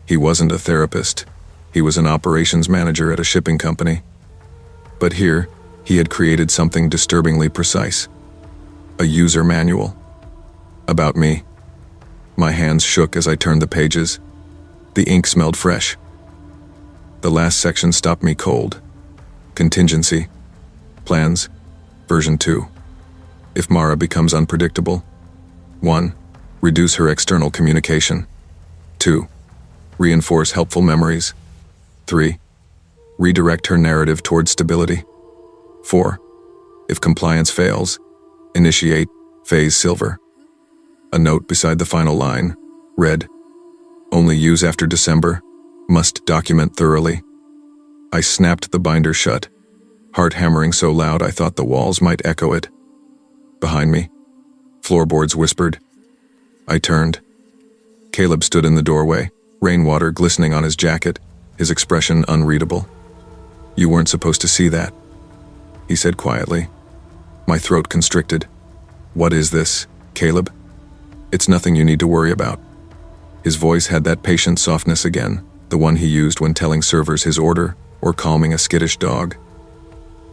He wasn't a therapist. He was an operations manager at a shipping company. But here, he had created something disturbingly precise. A user manual. About me. My hands shook as I turned the pages. The ink smelled fresh. The last section stopped me cold. Contingency. Plans. Version 2. If Mara becomes unpredictable. 1. Reduce her external communication. 2. Reinforce helpful memories. 3. Redirect her narrative toward stability. 4. If compliance fails, initiate phase silver. A note beside the final line read, "Only use after December. Must document thoroughly." I snapped the binder shut, heart hammering so loud I thought the walls might echo it. Behind me, floorboards whispered. I turned. Caleb stood in the doorway, rainwater glistening on his jacket, his expression unreadable. "You weren't supposed to see that," he said quietly. My throat constricted. "What is this, Caleb?" "It's nothing you need to worry about." His voice had that patient softness again, the one he used when telling servers his order or calming a skittish dog.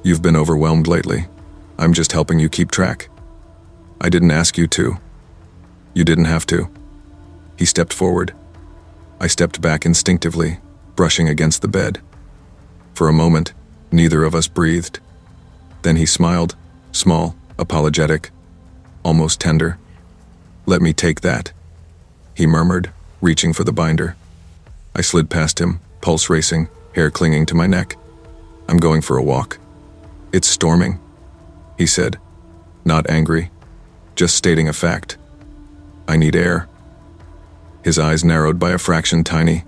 "You've been overwhelmed lately. I'm just helping you keep track." "I didn't ask you to." "You didn't have to." He stepped forward. I stepped back instinctively, brushing against the bed. For a moment, neither of us breathed. Then he smiled, small, apologetic, almost tender. "Let me take that," he murmured, reaching for the binder. I slid past him, pulse racing, hair clinging to my neck. "I'm going for a walk." "It's storming," he said, not angry, just stating a fact. "I need air." His eyes narrowed by a fraction tiny,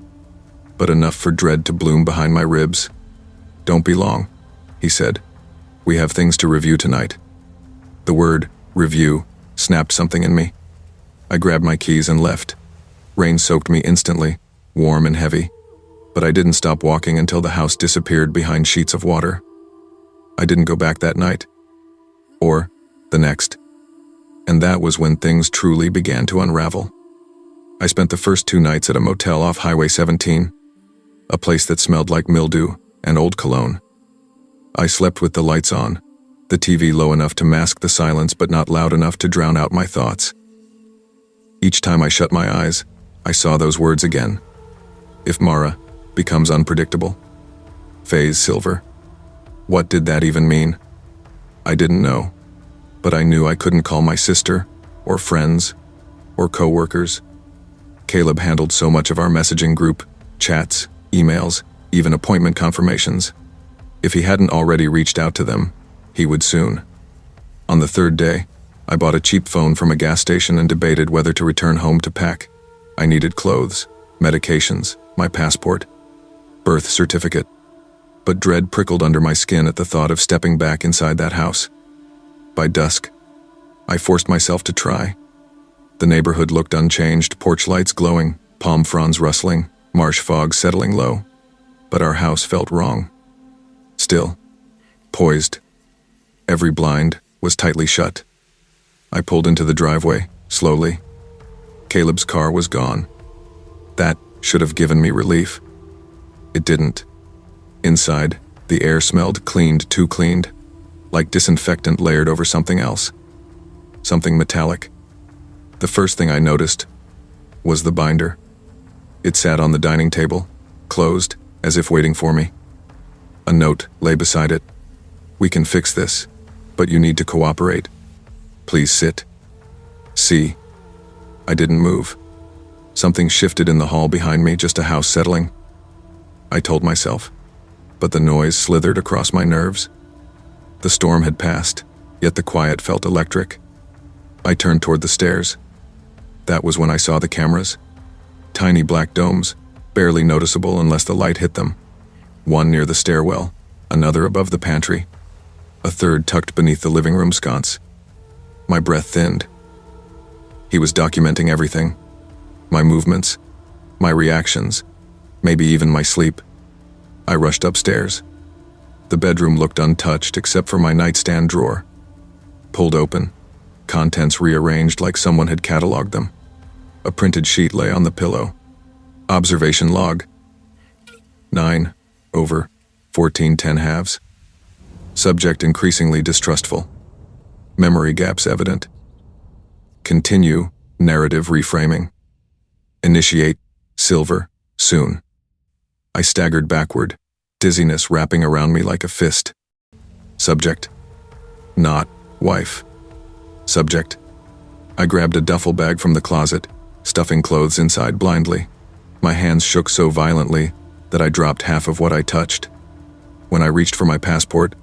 but enough for dread to bloom behind my ribs. "Don't be long," he said. "We have things to review tonight." The word, review, snapped something in me. I grabbed my keys and left. Rain soaked me instantly, warm and heavy, but I didn't stop walking until the house disappeared behind sheets of water. I didn't go back that night. Or the next. And that was when things truly began to unravel. I spent the first 2 nights at a motel off Highway 17, a place that smelled like mildew and old cologne. I slept with the lights on, the TV low enough to mask the silence but not loud enough to drown out my thoughts. Each time I shut my eyes, I saw those words again. If Mara becomes unpredictable. Phase Silver. What did that even mean? I didn't know, but I knew I couldn't call my sister, or friends, or co-workers. Caleb handled so much of our messaging group, chats, emails, even appointment confirmations. If he hadn't already reached out to them, he would soon. On the 3rd day, I bought a cheap phone from a gas station and debated whether to return home to pack. I needed clothes, medications, my passport, birth certificate. But dread prickled under my skin at the thought of stepping back inside that house. By dusk, I forced myself to try. The neighborhood looked unchanged, porch lights glowing, palm fronds rustling, marsh fog settling low. But our house felt wrong. Still, poised. Every blind was tightly shut. I pulled into the driveway, slowly. Caleb's car was gone. That should have given me relief. It didn't. Inside, the air smelled cleaned, too cleaned, like disinfectant layered over something else. Something metallic. The first thing I noticed was the binder. It sat on the dining table, closed, as if waiting for me. A note lay beside it. "We can fix this, but you need to cooperate. Please sit." See. I didn't move. Something shifted in the hall behind me, just a house settling. I told myself, but the noise slithered across my nerves. The storm had passed, yet the quiet felt electric. I turned toward the stairs. That was when I saw the cameras. Tiny black domes, barely noticeable unless the light hit them. One near the stairwell, another above the pantry, a third tucked beneath the living room sconce. My breath thinned. He was documenting everything. My movements, my reactions, maybe even my sleep. I rushed upstairs. The bedroom looked untouched except for my nightstand drawer. Pulled open, contents rearranged like someone had cataloged them. A printed sheet lay on the pillow. Observation log. 9/1410. Subject increasingly distrustful. Memory gaps evident. Continue, narrative reframing. Initiate, Silver, soon. I staggered backward, dizziness wrapping around me like a fist. Subject. Not wife. Subject. I grabbed a duffel bag from the closet, stuffing clothes inside blindly. My hands shook so violently that I dropped half of what I touched. When I reached for my passport,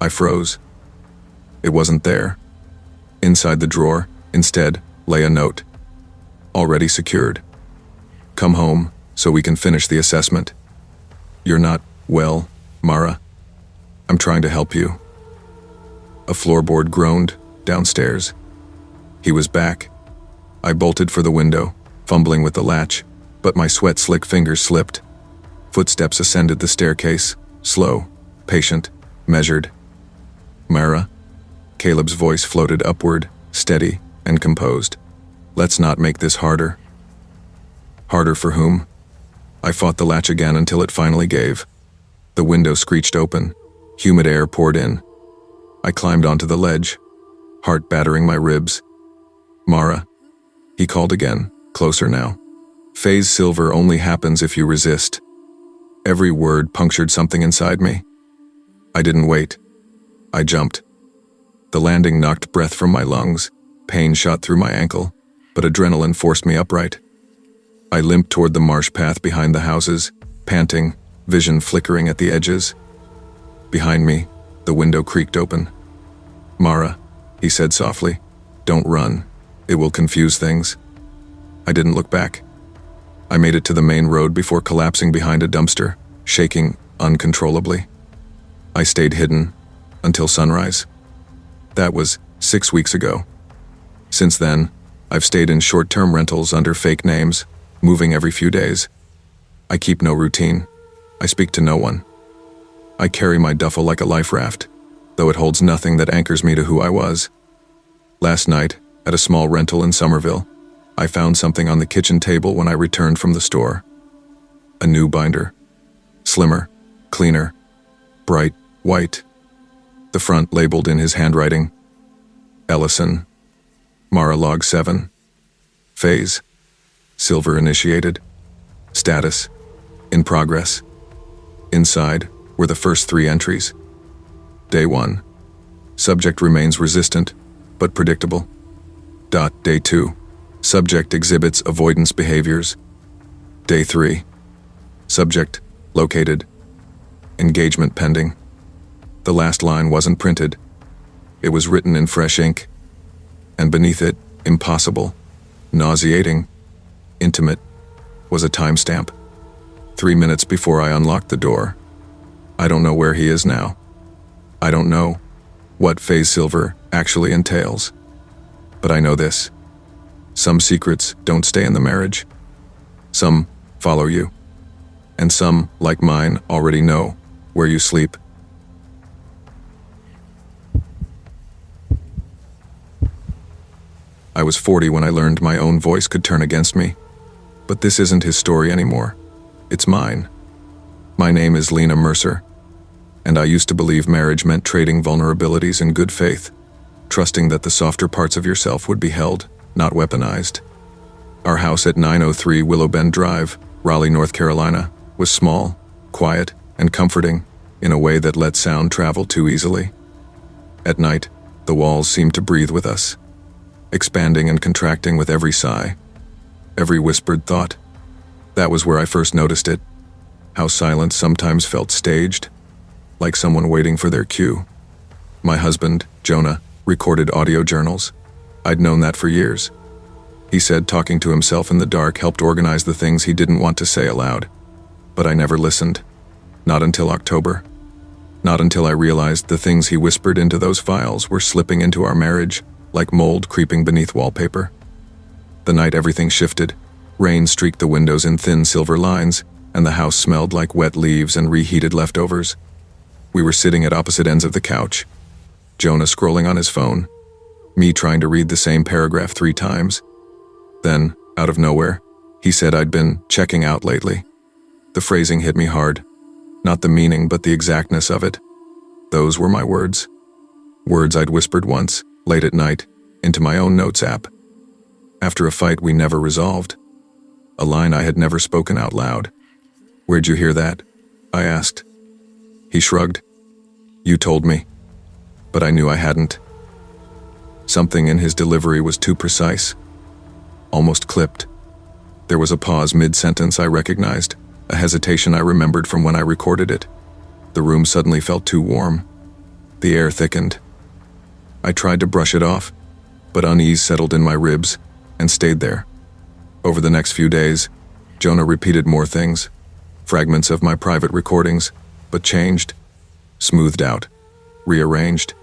I froze. It wasn't there. Inside the drawer, instead, lay a note. Already secured. Come home, so we can finish the assessment. You're not well, Mara. I'm trying to help you." A floorboard groaned downstairs. He was back. I bolted for the window, fumbling with the latch, but my sweat-slick fingers slipped. Footsteps ascended the staircase, slow, patient, measured. "Mara?" Caleb's voice floated upward, steady and composed. "Let's not make this harder." Harder for whom? I fought the latch again until it finally gave. The window screeched open. Humid air poured in. I climbed onto the ledge, heart battering my ribs. "Mara?" He called again, closer now. "Phase silver only happens if you resist." Every word punctured something inside me. I didn't wait. I jumped. The landing knocked breath from my lungs. Pain shot through my ankle, but adrenaline forced me upright. I limped toward the marsh path behind the houses, panting, vision flickering at the edges. Behind me, the window creaked open. "Mara," he said softly, "don't run. It will confuse things." I didn't look back. I made it to the main road before collapsing behind a dumpster, shaking uncontrollably. I stayed hidden until sunrise. That was 6 weeks ago. Since then, I've stayed in short-term rentals under fake names, moving every few days. I keep no routine. I speak to no one. I carry my duffel like a life raft, though it holds nothing that anchors me to who I was. Last night, at a small rental in Somerville, I found something on the kitchen table when I returned from the store. A new binder. Slimmer, cleaner, bright white. The front labeled in his handwriting, Ellison, Mara Log 7. Phase, silver initiated. Status, in progress. Inside were the first 3 entries. Day 1. Subject remains resistant, but predictable. Day 2. Subject exhibits avoidance behaviors. Day 3. Subject located. Engagement pending. The last line wasn't printed. It was written in fresh ink, and beneath it, impossible, nauseating, intimate, was a timestamp. 3 minutes before I unlocked the door. I don't know where he is now. I don't know what phase silver actually entails. But I know this. Some secrets don't stay in the marriage. Some follow you. And some, like mine, already know where you sleep. I was 40 when I learned my own voice could turn against me. But this isn't his story anymore. It's mine. My name is Lena Mercer, and I used to believe marriage meant trading vulnerabilities in good faith, trusting that the softer parts of yourself would be held, not weaponized. Our house at 903 Willow Bend Drive, Raleigh, North Carolina, was small, quiet, and comforting in a way that let sound travel too easily. At night, the walls seemed to breathe with us, expanding and contracting with every sigh, every whispered thought. That was where I first noticed it, how silence sometimes felt staged, like someone waiting for their cue. My husband, Jonah, recorded audio journals. I'd known that for years. He said talking to himself in the dark helped organize the things he didn't want to say aloud. But I never listened. Not until October. Not until I realized the things he whispered into those files were slipping into our marriage, like mold creeping beneath wallpaper. The night everything shifted, rain streaked the windows in thin silver lines, and the house smelled like wet leaves and reheated leftovers. We were sitting at opposite ends of the couch, Jonah scrolling on his phone, me trying to read the same paragraph 3 times. Then, out of nowhere, he said I'd been checking out lately. The phrasing hit me hard. Not the meaning, but the exactness of it. Those were my words. Words I'd whispered once, late at night, into my own notes app. After a fight we never resolved. A line I had never spoken out loud. "Where'd you hear that?" I asked. He shrugged. "You told me." But I knew I hadn't. Something in his delivery was too precise. Almost clipped. There was a pause mid-sentence I recognized, a hesitation I remembered from when I recorded it. The room suddenly felt too warm. The air thickened. I tried to brush it off, but unease settled in my ribs and stayed there. Over the next few days, Jonah repeated more things, fragments of my private recordings, but changed, smoothed out, rearranged.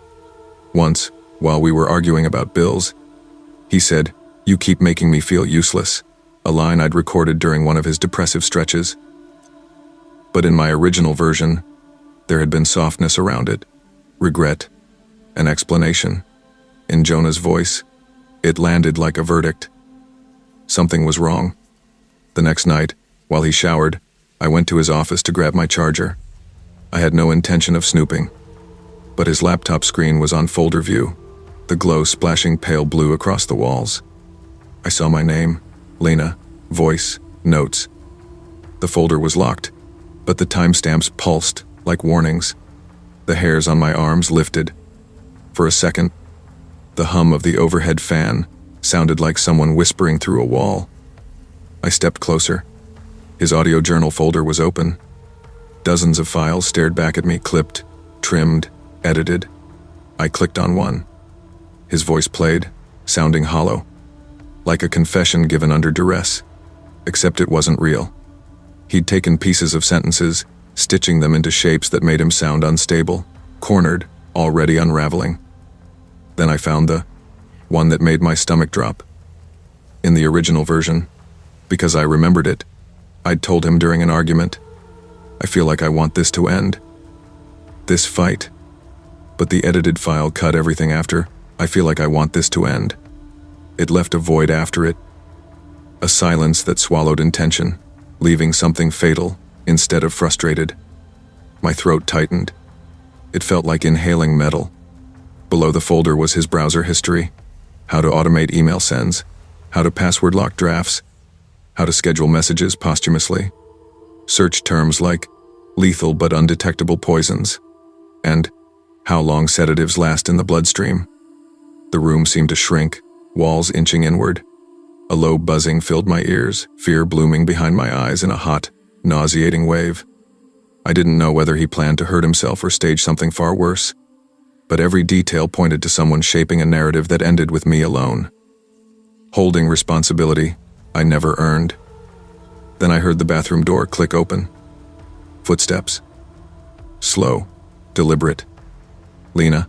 Once, while we were arguing about bills, he said, "You keep making me feel useless," a line I'd recorded during one of his depressive stretches. But in my original version, there had been softness around it, regret, an explanation. In Jonah's voice, it landed like a verdict. Something was wrong. The next night, while he showered, I went to his office to grab my charger. I had no intention of snooping, but his laptop screen was on folder view, the glow splashing pale blue across the walls. I saw my name, Lena, voice, notes. The folder was locked, but the timestamps pulsed like warnings. The hairs on my arms lifted. For a second, the hum of the overhead fan sounded like someone whispering through a wall. I stepped closer. His audio journal folder was open. Dozens of files stared back at me, clipped, trimmed, edited. I clicked on one. His voice played, sounding hollow, like a confession given under duress, except it wasn't real. He'd taken pieces of sentences, stitching them into shapes that made him sound unstable, cornered, already unraveling. Then I found the one that made my stomach drop. In the original version, because I remembered it, I'd told him during an argument, "I feel like I want this to end. This fight." But the edited file cut everything after, "I feel like I want this to end." It left a void after it, a silence that swallowed intention, leaving something fatal instead of frustrated. My throat tightened. It felt like inhaling metal. Below the folder was his browser history, how to automate email sends, how to password lock drafts, how to schedule messages posthumously, search terms like lethal but undetectable poisons, and how long sedatives last in the bloodstream. The room seemed to shrink, walls inching inward. A low buzzing filled my ears, fear blooming behind my eyes in a hot, nauseating wave. I didn't know whether he planned to hurt himself or stage something far worse, but every detail pointed to someone shaping a narrative that ended with me alone, holding responsibility I never earned. Then I heard the bathroom door click open. Footsteps. Slow, deliberate. "Lena."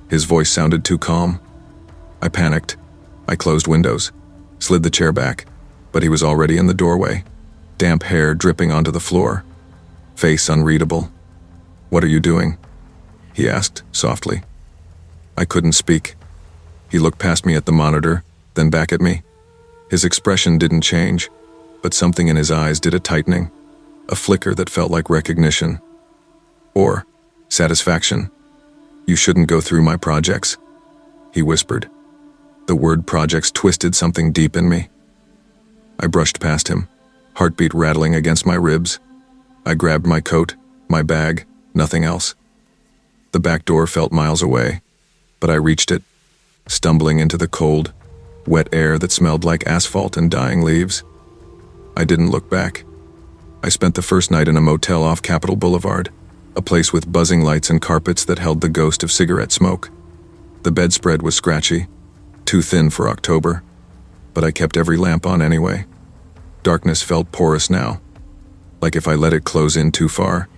His voice sounded too calm. I panicked. I closed windows, slid the chair back, but he was already in the doorway, damp hair dripping onto the floor, face unreadable. "What are you doing?" he asked softly. I couldn't speak. He looked past me at the monitor, then back at me. His expression didn't change, but something in his eyes did a tightening, a flicker that felt like recognition. Or satisfaction. "You shouldn't go through my projects," he whispered. The word projects twisted something deep in me. I brushed past him, heartbeat rattling against my ribs. I grabbed my coat, my bag, nothing else. The back door felt miles away, but I reached it, stumbling into the cold, wet air that smelled like asphalt and dying leaves. I didn't look back. I spent the first night in a motel off Capitol Boulevard, a place with buzzing lights and carpets that held the ghost of cigarette smoke. The bedspread was scratchy, too thin for October, but I kept every lamp on anyway. Darkness felt porous now, like if I let it close in too far,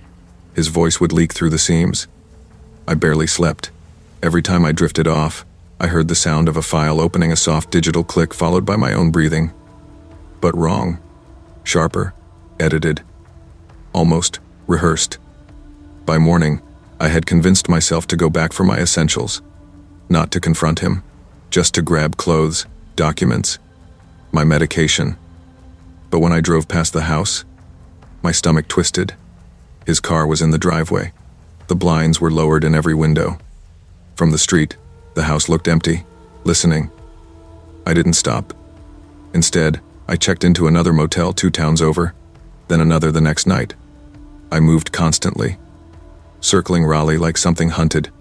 his voice would leak through the seams. I barely slept. Every time I drifted off, I heard the sound of a file opening, a soft digital click followed by my own breathing. But wrong. Sharper. Edited. Almost rehearsed. By morning, I had convinced myself to go back for my essentials. Not to confront him, just to grab clothes, documents, my medication. But when I drove past the house, my stomach twisted. His car was in the driveway. The blinds were lowered in every window. From the street, the house looked empty, listening. I didn't stop. Instead, I checked into another motel 2 towns over, then another the next night. I moved constantly, circling Raleigh like something hunted.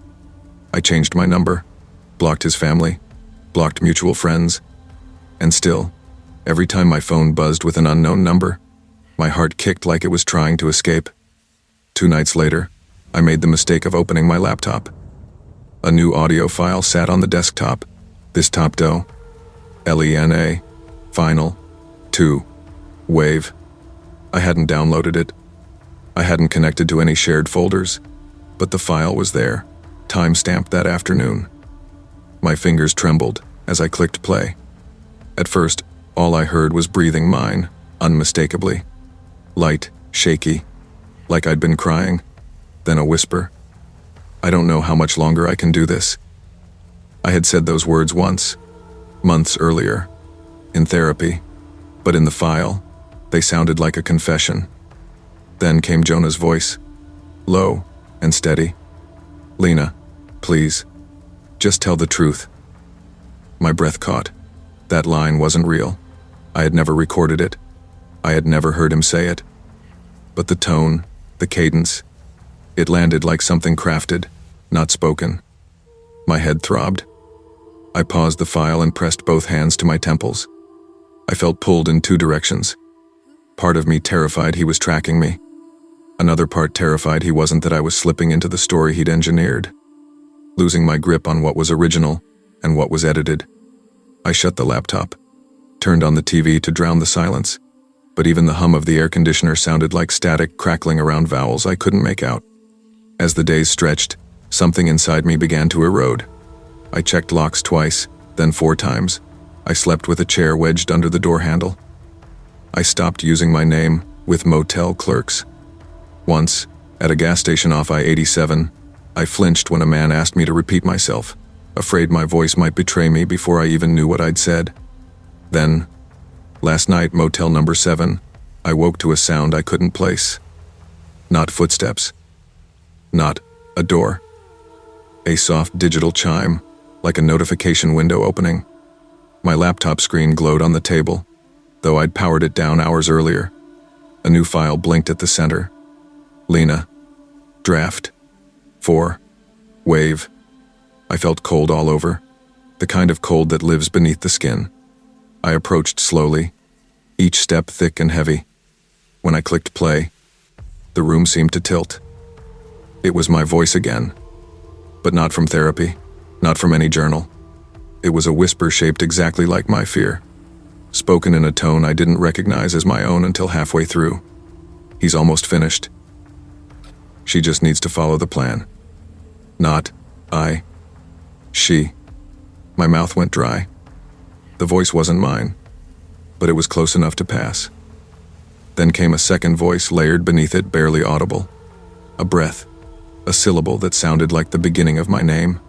I changed my number, blocked his family, blocked mutual friends, and still, every time my phone buzzed with an unknown number, my heart kicked like it was trying to escape. 2 nights later, I made the mistake of opening my laptop. A new audio file sat on the desktop. This top doe. Lena. Final. 2. Wave. I hadn't downloaded it. I hadn't connected to any shared folders. But the file was there, time-stamped that afternoon. My fingers trembled as I clicked play. At first, all I heard was breathing mine, unmistakably. Light, shaky, like I'd been crying. Then a whisper. "I don't know how much longer I can do this." I had said those words once, months earlier, in therapy, but in the file, they sounded like a confession. Then came Jonah's voice, low and steady. "Lena, please, just tell the truth." My breath caught. That line wasn't real. I had never recorded it. I had never heard him say it. But the tone, the cadence, it landed like something crafted, not spoken. My head throbbed. I paused the file and pressed both hands to my temples. I felt pulled in two directions. Part of me terrified he was tracking me. Another part terrified he wasn't, that I was slipping into the story he'd engineered. Losing my grip on what was original and what was edited. I shut the laptop, turned on the TV to drown the silence, but even the hum of the air conditioner sounded like static crackling around vowels I couldn't make out. As the days stretched, something inside me began to erode. I checked locks twice, then 4 times. I slept with a chair wedged under the door handle. I stopped using my name with motel clerks. Once, at a gas station off I-87, I flinched when a man asked me to repeat myself, afraid my voice might betray me before I even knew what I'd said. Then, last night, motel number 7, I woke to a sound I couldn't place. Not footsteps. Not a door. A soft digital chime, like a notification window opening. My laptop screen glowed on the table, though I'd powered it down hours earlier. A new file blinked at the center. Lena. Draft. 4. Wave. I felt cold all over, the kind of cold that lives beneath the skin. I approached slowly, each step thick and heavy. When I clicked play, the room seemed to tilt. It was my voice again, but not from therapy, not from any journal. It was a whisper shaped exactly like my fear, spoken in a tone I didn't recognize as my own until halfway through. "He's almost finished. She just needs to follow the plan." Not I. She. My mouth went dry. The voice wasn't mine, but it was close enough to pass. Then came a second voice layered beneath it, barely audible. A breath, a syllable that sounded like the beginning of my name.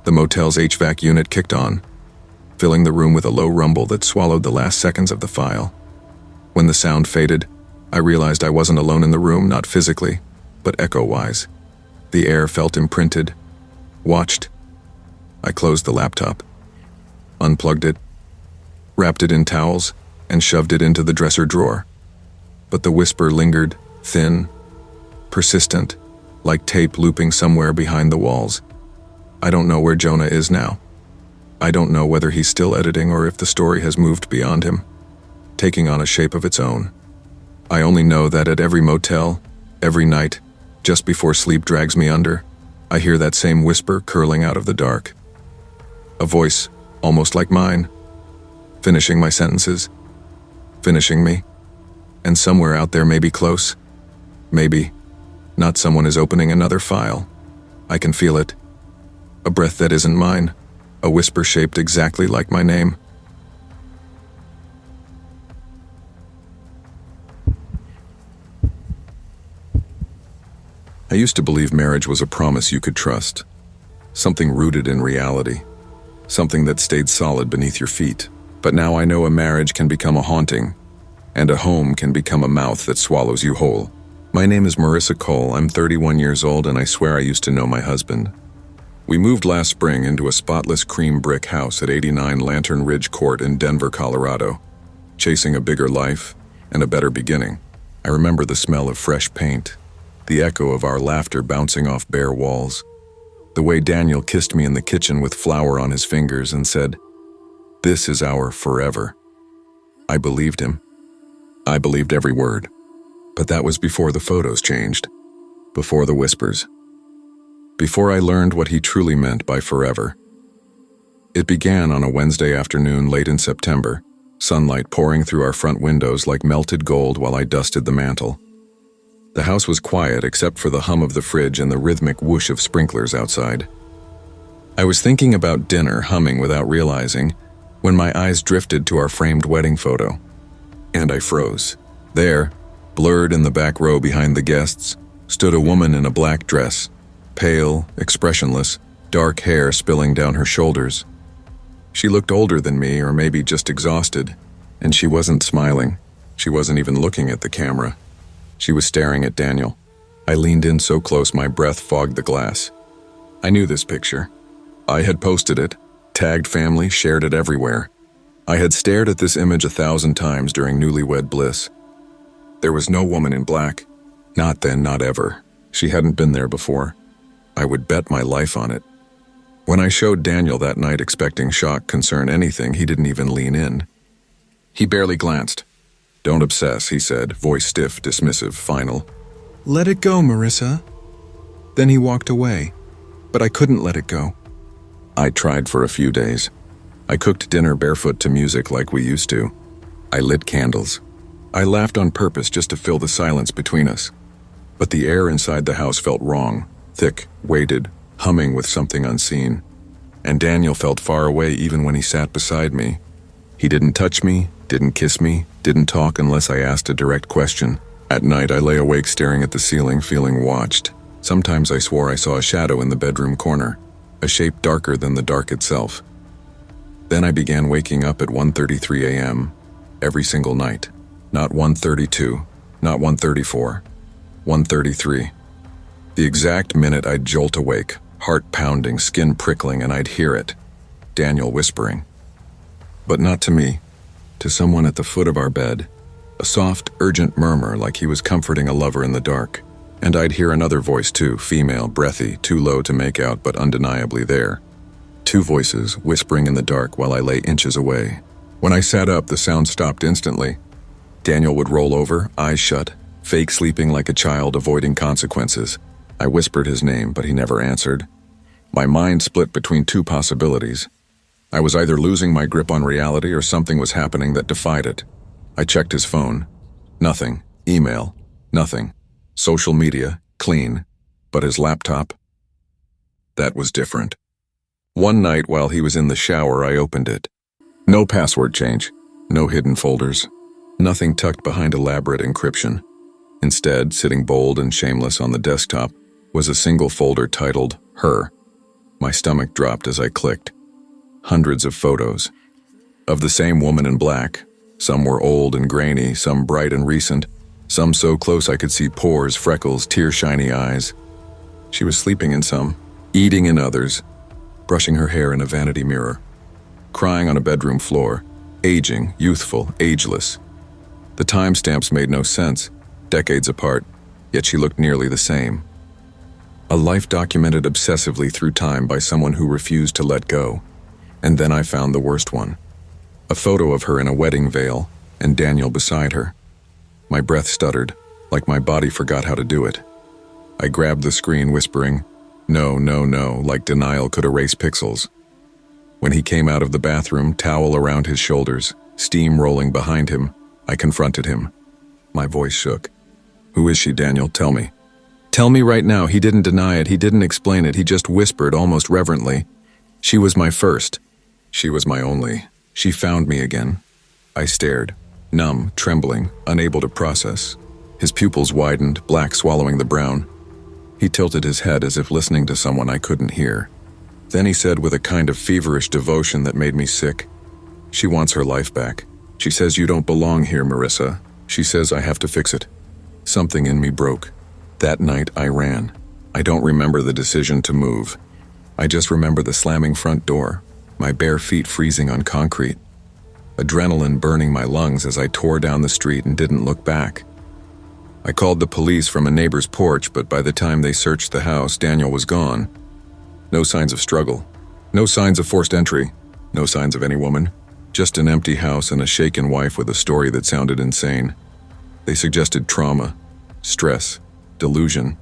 The motel's HVAC unit kicked on, filling the room with a low rumble that swallowed the last seconds of the file. When the sound faded, I realized I wasn't alone in the room, not physically, but echo-wise. The air felt imprinted, watched. I closed the laptop, unplugged it, wrapped it in towels, and shoved it into the dresser drawer. But the whisper lingered, thin, persistent, like tape looping somewhere behind the walls. I don't know where Jonah is now. I don't know whether he's still editing or if the story has moved beyond him, taking on a shape of its own. I only know that at every motel, every night, just before sleep drags me under, I hear that same whisper curling out of the dark. A voice, almost like mine, finishing my sentences, finishing me. And somewhere out there, maybe close, maybe, not, someone is opening another file. I can feel it. A breath that isn't mine, a whisper shaped exactly like my name. I used to believe marriage was a promise you could trust, something rooted in reality, something that stayed solid beneath your feet. But now I know a marriage can become a haunting, and a home can become a mouth that swallows you whole. My name is Marissa Cole. I'm 31 years old, and I swear I used to know my husband. We moved last spring into a spotless cream brick house at 89 Lantern Ridge Court in Denver, Colorado, chasing a bigger life and a better beginning. I remember the smell of fresh paint, the echo of our laughter bouncing off bare walls, the way Daniel kissed me in the kitchen with flour on his fingers and said, "This is our forever." I believed him. I believed every word. But that was before the photos changed, before the whispers, before I learned what he truly meant by forever. It began on a Wednesday afternoon late in September, sunlight pouring through our front windows like melted gold while I dusted the mantel. The house was quiet except for the hum of the fridge and the rhythmic whoosh of sprinklers outside. I was thinking about dinner, humming without realizing, when my eyes drifted to our framed wedding photo. And I froze. There, blurred in the back row behind the guests, stood a woman in a black dress, pale, expressionless, dark hair spilling down her shoulders. She looked older than me, or maybe just exhausted, and she wasn't smiling. She wasn't even looking at the camera. She was staring at Daniel. I leaned in so close my breath fogged the glass. I knew this picture. I had posted it, tagged family, shared it everywhere. I had stared at this image 1,000 times during newlywed bliss. There was no woman in black. Not then, not ever. She hadn't been there before. I would bet my life on it. When I showed Daniel that night expecting shock, concern, anything, he didn't even lean in. He barely glanced. "Don't obsess," he said, voice stiff, dismissive, final. "Let it go, Marissa." Then he walked away, but I couldn't let it go. I tried for a few days. I cooked dinner barefoot to music like we used to. I lit candles. I laughed on purpose just to fill the silence between us. But the air inside the house felt wrong, thick, weighted, humming with something unseen. And Daniel felt far away even when he sat beside me. He didn't touch me, didn't kiss me, didn't talk unless I asked a direct question. At night, I lay awake staring at the ceiling, feeling watched. Sometimes I swore I saw a shadow in the bedroom corner, a shape darker than the dark itself. Then I began waking up at 1:33 a.m. every single night. Not 1:32, not 1:34, 1:33. The exact minute I'd jolt awake, heart pounding, skin prickling, and I'd hear it. Daniel whispering. But not to me, to someone at the foot of our bed. A soft, urgent murmur like he was comforting a lover in the dark. And I'd hear another voice too, female, breathy, too low to make out but undeniably there. Two voices whispering in the dark while I lay inches away. When I sat up, the sound stopped instantly. Daniel would roll over, eyes shut, fake sleeping like a child avoiding consequences. I whispered his name, but he never answered. My mind split between two possibilities. I was either losing my grip on reality or something was happening that defied it. I checked his phone. Nothing. Email. Nothing. Social media. Clean. But his laptop? That was different. One night while he was in the shower, I opened it. No password change. No hidden folders. Nothing tucked behind elaborate encryption. Instead, sitting bold and shameless on the desktop, was a single folder titled Her. My stomach dropped as I clicked. Hundreds of photos. Of the same woman in black. Some were old and grainy, some bright and recent, some so close I could see pores, freckles, tear-shiny eyes. She was sleeping in some, eating in others, brushing her hair in a vanity mirror, crying on a bedroom floor, aging, youthful, ageless. The timestamps made no sense, decades apart, yet she looked nearly the same. A life documented obsessively through time by someone who refused to let go. And then I found the worst one. A photo of her in a wedding veil, and Daniel beside her. My breath stuttered, like my body forgot how to do it. I grabbed the screen, whispering, "No, no, no," like denial could erase pixels. When he came out of the bathroom, towel around his shoulders, steam rolling behind him, I confronted him. My voice shook. "Who is she, Daniel? Tell me." "Tell me right now." He didn't deny it, he didn't explain it, he just whispered almost reverently. "She was my first. She was my only. She found me again." I stared, numb, trembling, unable to process. His pupils widened, black swallowing the brown. He tilted his head as if listening to someone I couldn't hear. Then he said with a kind of feverish devotion that made me sick, "She wants her life back. She says you don't belong here, Marissa. She says I have to fix it." Something in me broke. That night I ran. I don't remember the decision to move. I just remember the slamming front door, my bare feet freezing on concrete. Adrenaline burning my lungs as I tore down the street and didn't look back. I called the police from a neighbor's porch, but by the time they searched the house, Daniel was gone. No signs of struggle. No signs of forced entry. No signs of any woman. Just an empty house and a shaken wife with a story that sounded insane. They suggested trauma, stress, delusion.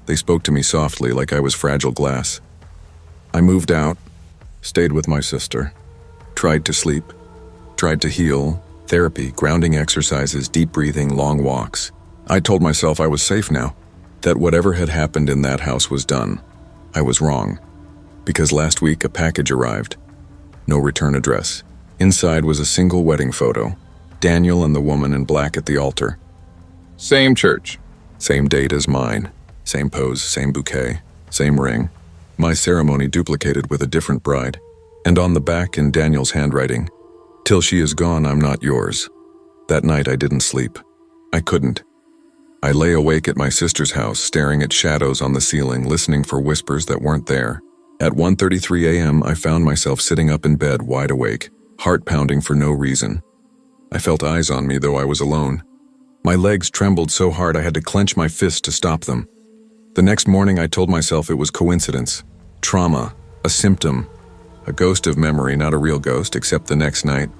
They spoke to me softly like I was fragile glass. I moved out, stayed with my sister, tried to sleep, tried to heal, therapy, grounding exercises, deep breathing, long walks. I told myself I was safe now, that whatever had happened in that house was done. I was wrong, because last week a package arrived. No return address. Inside was a single wedding photo. Daniel and the woman in black at the altar. Same church. Same date as mine. Same pose, same bouquet, same ring. My ceremony duplicated with a different bride. And on the back in Daniel's handwriting, "Till she is gone, I'm not yours." That night I didn't sleep. I couldn't. I lay awake at my sister's house, staring at shadows on the ceiling, listening for whispers that weren't there. At 1:33 a.m., I found myself sitting up in bed, wide awake, heart pounding for no reason. I felt eyes on me, though I was alone. My legs trembled so hard I had to clench my fist to stop them. The next morning I told myself it was coincidence, trauma, a symptom, a ghost of memory, not a real ghost, except the next night.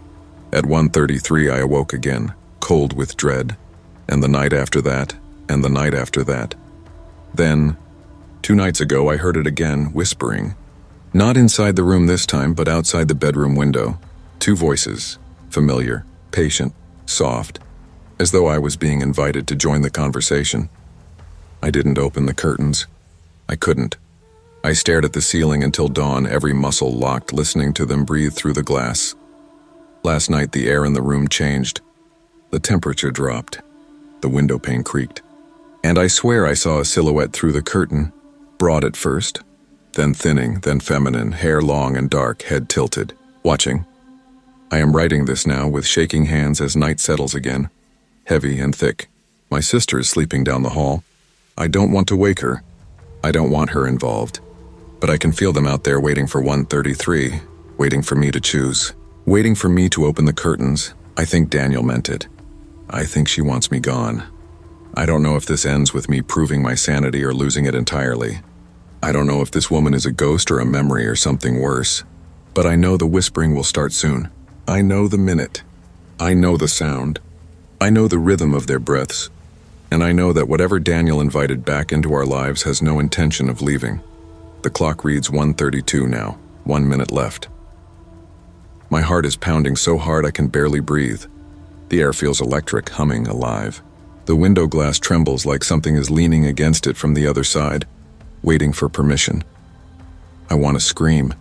At 1:33 I awoke again, cold with dread, and the night after that, and the night after that. Then, 2 nights ago I heard it again, whispering. Not inside the room this time, but outside the bedroom window. 2 voices, familiar, patient, soft, as though I was being invited to join the conversation. I didn't open the curtains. I couldn't. I stared at the ceiling until dawn, every muscle locked, listening to them breathe through the glass. Last night the air in the room changed. The temperature dropped. The window pane creaked. And I swear I saw a silhouette through the curtain, broad at first, then thinning, then feminine, hair long and dark, head tilted, watching. I am writing this now with shaking hands as night settles again, heavy and thick. My sister is sleeping down the hall. I don't want to wake her. I don't want her involved. But I can feel them out there waiting for 1:33, waiting for me to choose, waiting for me to open the curtains. I think Daniel meant it. I think she wants me gone. I don't know if this ends with me proving my sanity or losing it entirely. I don't know if this woman is a ghost or a memory or something worse. But I know the whispering will start soon. I know the minute. I know the sound. I know the rhythm of their breaths. And I know that whatever Daniel invited back into our lives has no intention of leaving. The clock reads 1:32 now, 1 minute left. My heart is pounding so hard I can barely breathe. The air feels electric, humming, alive. The window glass trembles like something is leaning against it from the other side, waiting for permission. I want to scream.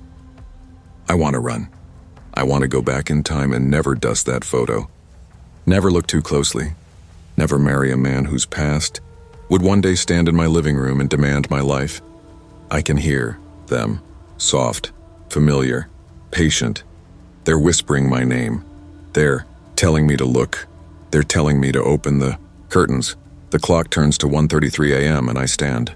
I want to run. I want to go back in time and never dust that photo. Never look too closely. Never marry a man whose past would one day stand in my living room and demand my life. I can hear them, soft, familiar, patient. They're whispering my name. They're telling me to look. They're telling me to open the curtains. The clock turns to 1:33 a.m. and I stand.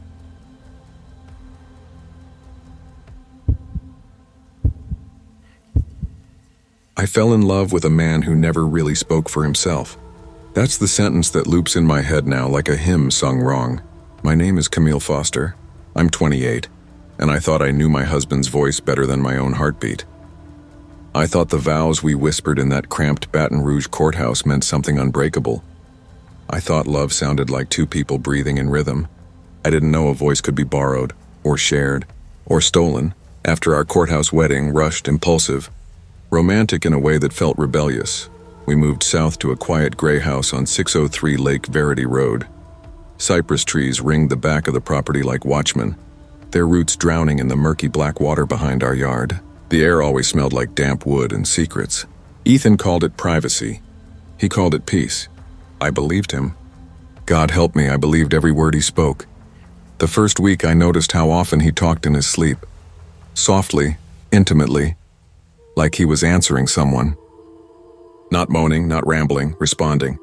I fell in love with a man who never really spoke for himself. That's the sentence that loops in my head now like a hymn sung wrong. My name is Camille Foster. I'm 28, and I thought I knew my husband's voice better than my own heartbeat. I thought the vows we whispered in that cramped Baton Rouge courthouse meant something unbreakable. I thought love sounded like 2 people breathing in rhythm. I didn't know a voice could be borrowed, or shared, or stolen. After our courthouse wedding, rushed, impulsive, romantic in a way that felt rebellious, we moved south to a quiet gray house on 603 Lake Verity Road. Cypress trees ringed the back of the property like watchmen, their roots drowning in the murky black water behind our yard. The air always smelled like damp wood and secrets. Ethan called it privacy. He called it peace. I believed him. God help me, I believed every word he spoke. The first week I noticed how often he talked in his sleep. Softly, intimately, like he was answering someone. Not moaning, not rambling, responding,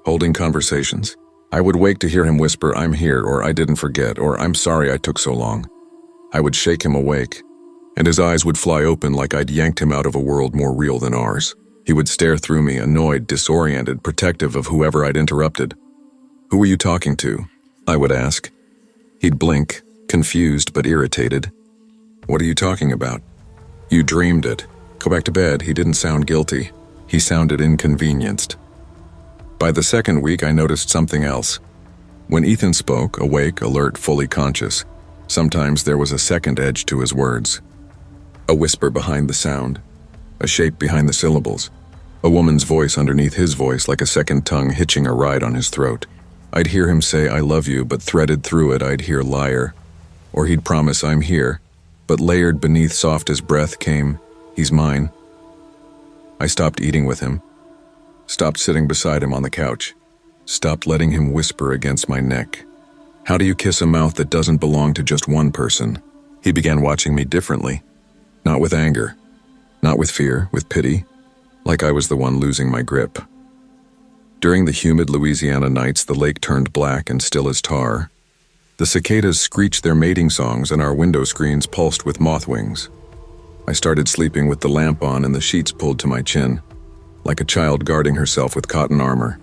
holding conversations. I would wake to hear him whisper, "I'm here," or "I didn't forget," or "I'm sorry I took so long." I would shake him awake, and his eyes would fly open like I'd yanked him out of a world more real than ours. He would stare through me, annoyed, disoriented, protective of whoever I'd interrupted. "Who were you talking to?" I would ask. He'd blink, confused but irritated. "What are you talking about?" "You dreamed it. Go back to bed." He didn't sound guilty. He sounded inconvenienced. By the second week, I noticed something else. When Ethan spoke, awake, alert, fully conscious, sometimes there was a second edge to his words. A whisper behind the sound, a shape behind the syllables, a woman's voice underneath his voice like a second tongue hitching a ride on his throat. I'd hear him say, "I love you," but threaded through it I'd hear "liar." Or he'd promise, "I'm here," but layered beneath soft as breath came, "He's mine." I stopped eating with him, stopped sitting beside him on the couch, stopped letting him whisper against my neck. How do you kiss a mouth that doesn't belong to just one person? He began watching me differently, not with anger, not with fear, with pity, like I was the one losing my grip. During the humid Louisiana nights, the lake turned black and still as tar. The cicadas screeched their mating songs and our window screens pulsed with moth wings. I started sleeping with the lamp on and the sheets pulled to my chin, like a child guarding herself with cotton armor.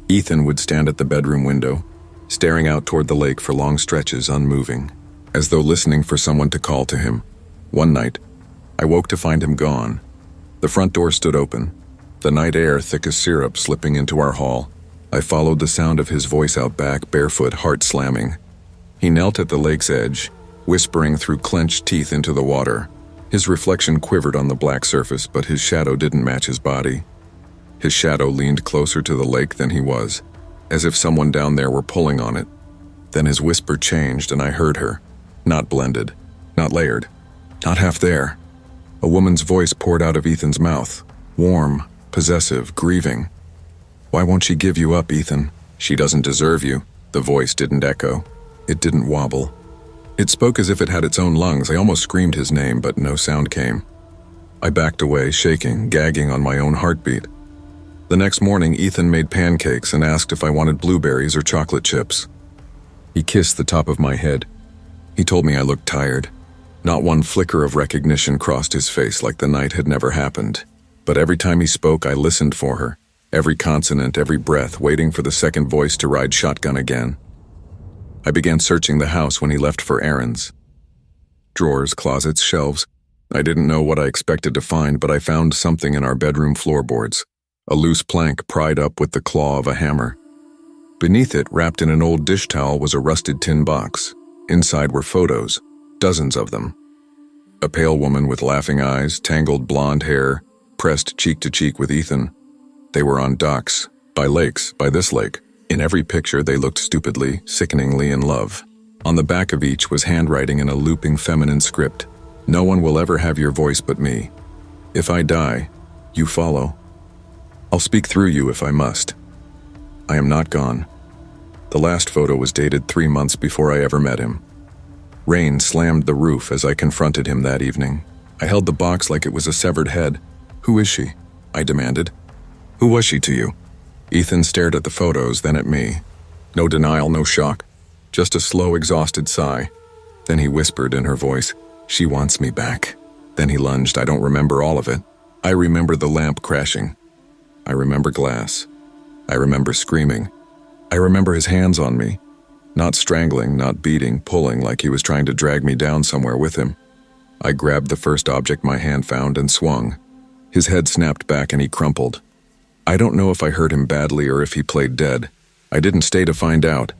Ethan would stand at the bedroom window, staring out toward the lake for long stretches, unmoving, as though listening for someone to call to him. One night, I woke to find him gone. The front door stood open, the night air thick as syrup slipping into our hall. I followed the sound of his voice out back, barefoot, heart slamming. He knelt at the lake's edge, whispering through clenched teeth into the water. His reflection quivered on the black surface, but his shadow didn't match his body. His shadow leaned closer to the lake than he was, as if someone down there were pulling on it. Then his whisper changed and I heard her, not blended, not layered, not half there. A woman's voice poured out of Ethan's mouth, warm, possessive, grieving. "Why won't she give you up, Ethan? She doesn't deserve you." The voice didn't echo. It didn't wobble. It spoke as if it had its own lungs. I almost screamed his name, but no sound came. I backed away, shaking, gagging on my own heartbeat. The next morning, Ethan made pancakes and asked if I wanted blueberries or chocolate chips. He kissed the top of my head. He told me I looked tired. Not one flicker of recognition crossed his face, like the night had never happened. But every time he spoke, I listened for her. Every consonant, every breath, waiting for the second voice to ride shotgun again. I began searching the house when he left for errands. Drawers, closets, shelves. I didn't know what I expected to find, but I found something in our bedroom floorboards. A loose plank pried up with the claw of a hammer. Beneath it, wrapped in an old dish towel, was a rusted tin box. Inside were photos, dozens of them. A pale woman with laughing eyes, tangled blonde hair, pressed cheek to cheek with Ethan. They were on docks, by lakes, by this lake. In every picture, they looked stupidly, sickeningly in love. On the back of each was handwriting in a looping feminine script. "No one will ever have your voice but me. If I die, you follow. I'll speak through you if I must. I am not gone." The last photo was dated 3 months before I ever met him. Rain slammed the roof as I confronted him that evening. I held the box like it was a severed head. "Who is she?" I demanded. "Who was she to you?" Ethan stared at the photos, then at me. No denial, no shock. Just a slow, exhausted sigh. Then he whispered in her voice, "She wants me back." Then he lunged. I don't remember all of it. I remember the lamp crashing. I remember glass. I remember screaming. I remember his hands on me. Not strangling, not beating, pulling like he was trying to drag me down somewhere with him. I grabbed the first object my hand found and swung. His head snapped back and he crumpled. I don't know if I hurt him badly or if he played dead. I didn't stay to find out.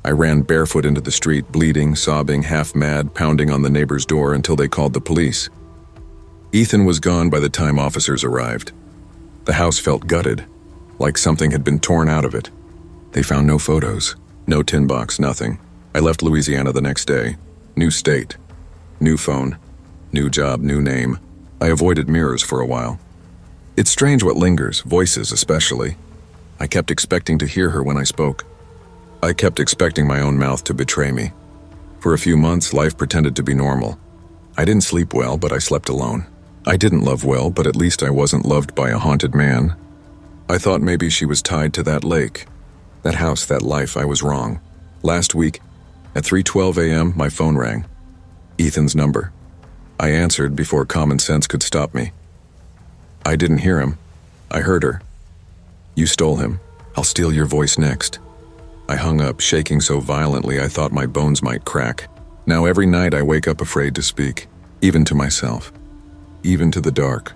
I ran barefoot into the street, bleeding, sobbing, half mad, pounding on the neighbor's door until they called the police. Ethan was gone by the time officers arrived. The house felt gutted, like something had been torn out of it. They found no photos, no tin box, nothing. I left Louisiana the next day. New state, new phone, new job, new name. I avoided mirrors for a while. It's strange what lingers, voices especially. I kept expecting to hear her when I spoke. I kept expecting my own mouth to betray me. For a few months, life pretended to be normal. I didn't sleep well, but I slept alone. I didn't love well, but at least I wasn't loved by a haunted man. I thought maybe she was tied to that lake, that house, that life. I was wrong. Last week, at 3:12 a.m., my phone rang. Ethan's number. I answered before common sense could stop me. I didn't hear him. I heard her. "You stole him. I'll steal your voice next." I hung up, shaking so violently I thought my bones might crack. Now every night I wake up afraid to speak, even to myself, even to the dark,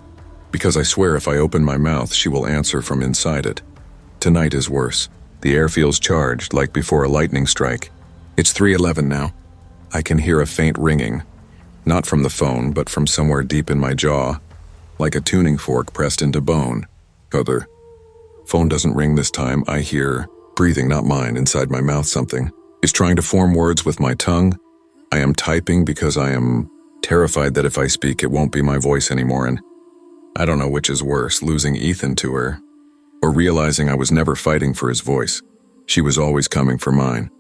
because I swear if I open my mouth, she will answer from inside it. Tonight is worse. The air feels charged, like before a lightning strike. It's 3:11 now. I can hear a faint ringing, not from the phone, but from somewhere deep in my jaw, like a tuning fork pressed into bone. Other. Phone doesn't ring this time. I hear, breathing, not mine, inside my mouth. Something is trying to form words with my tongue. I am typing because I am terrified that if I speak, it won't be my voice anymore, and I don't know which is worse, losing Ethan to her, or realizing I was never fighting for his voice. She was always coming for mine.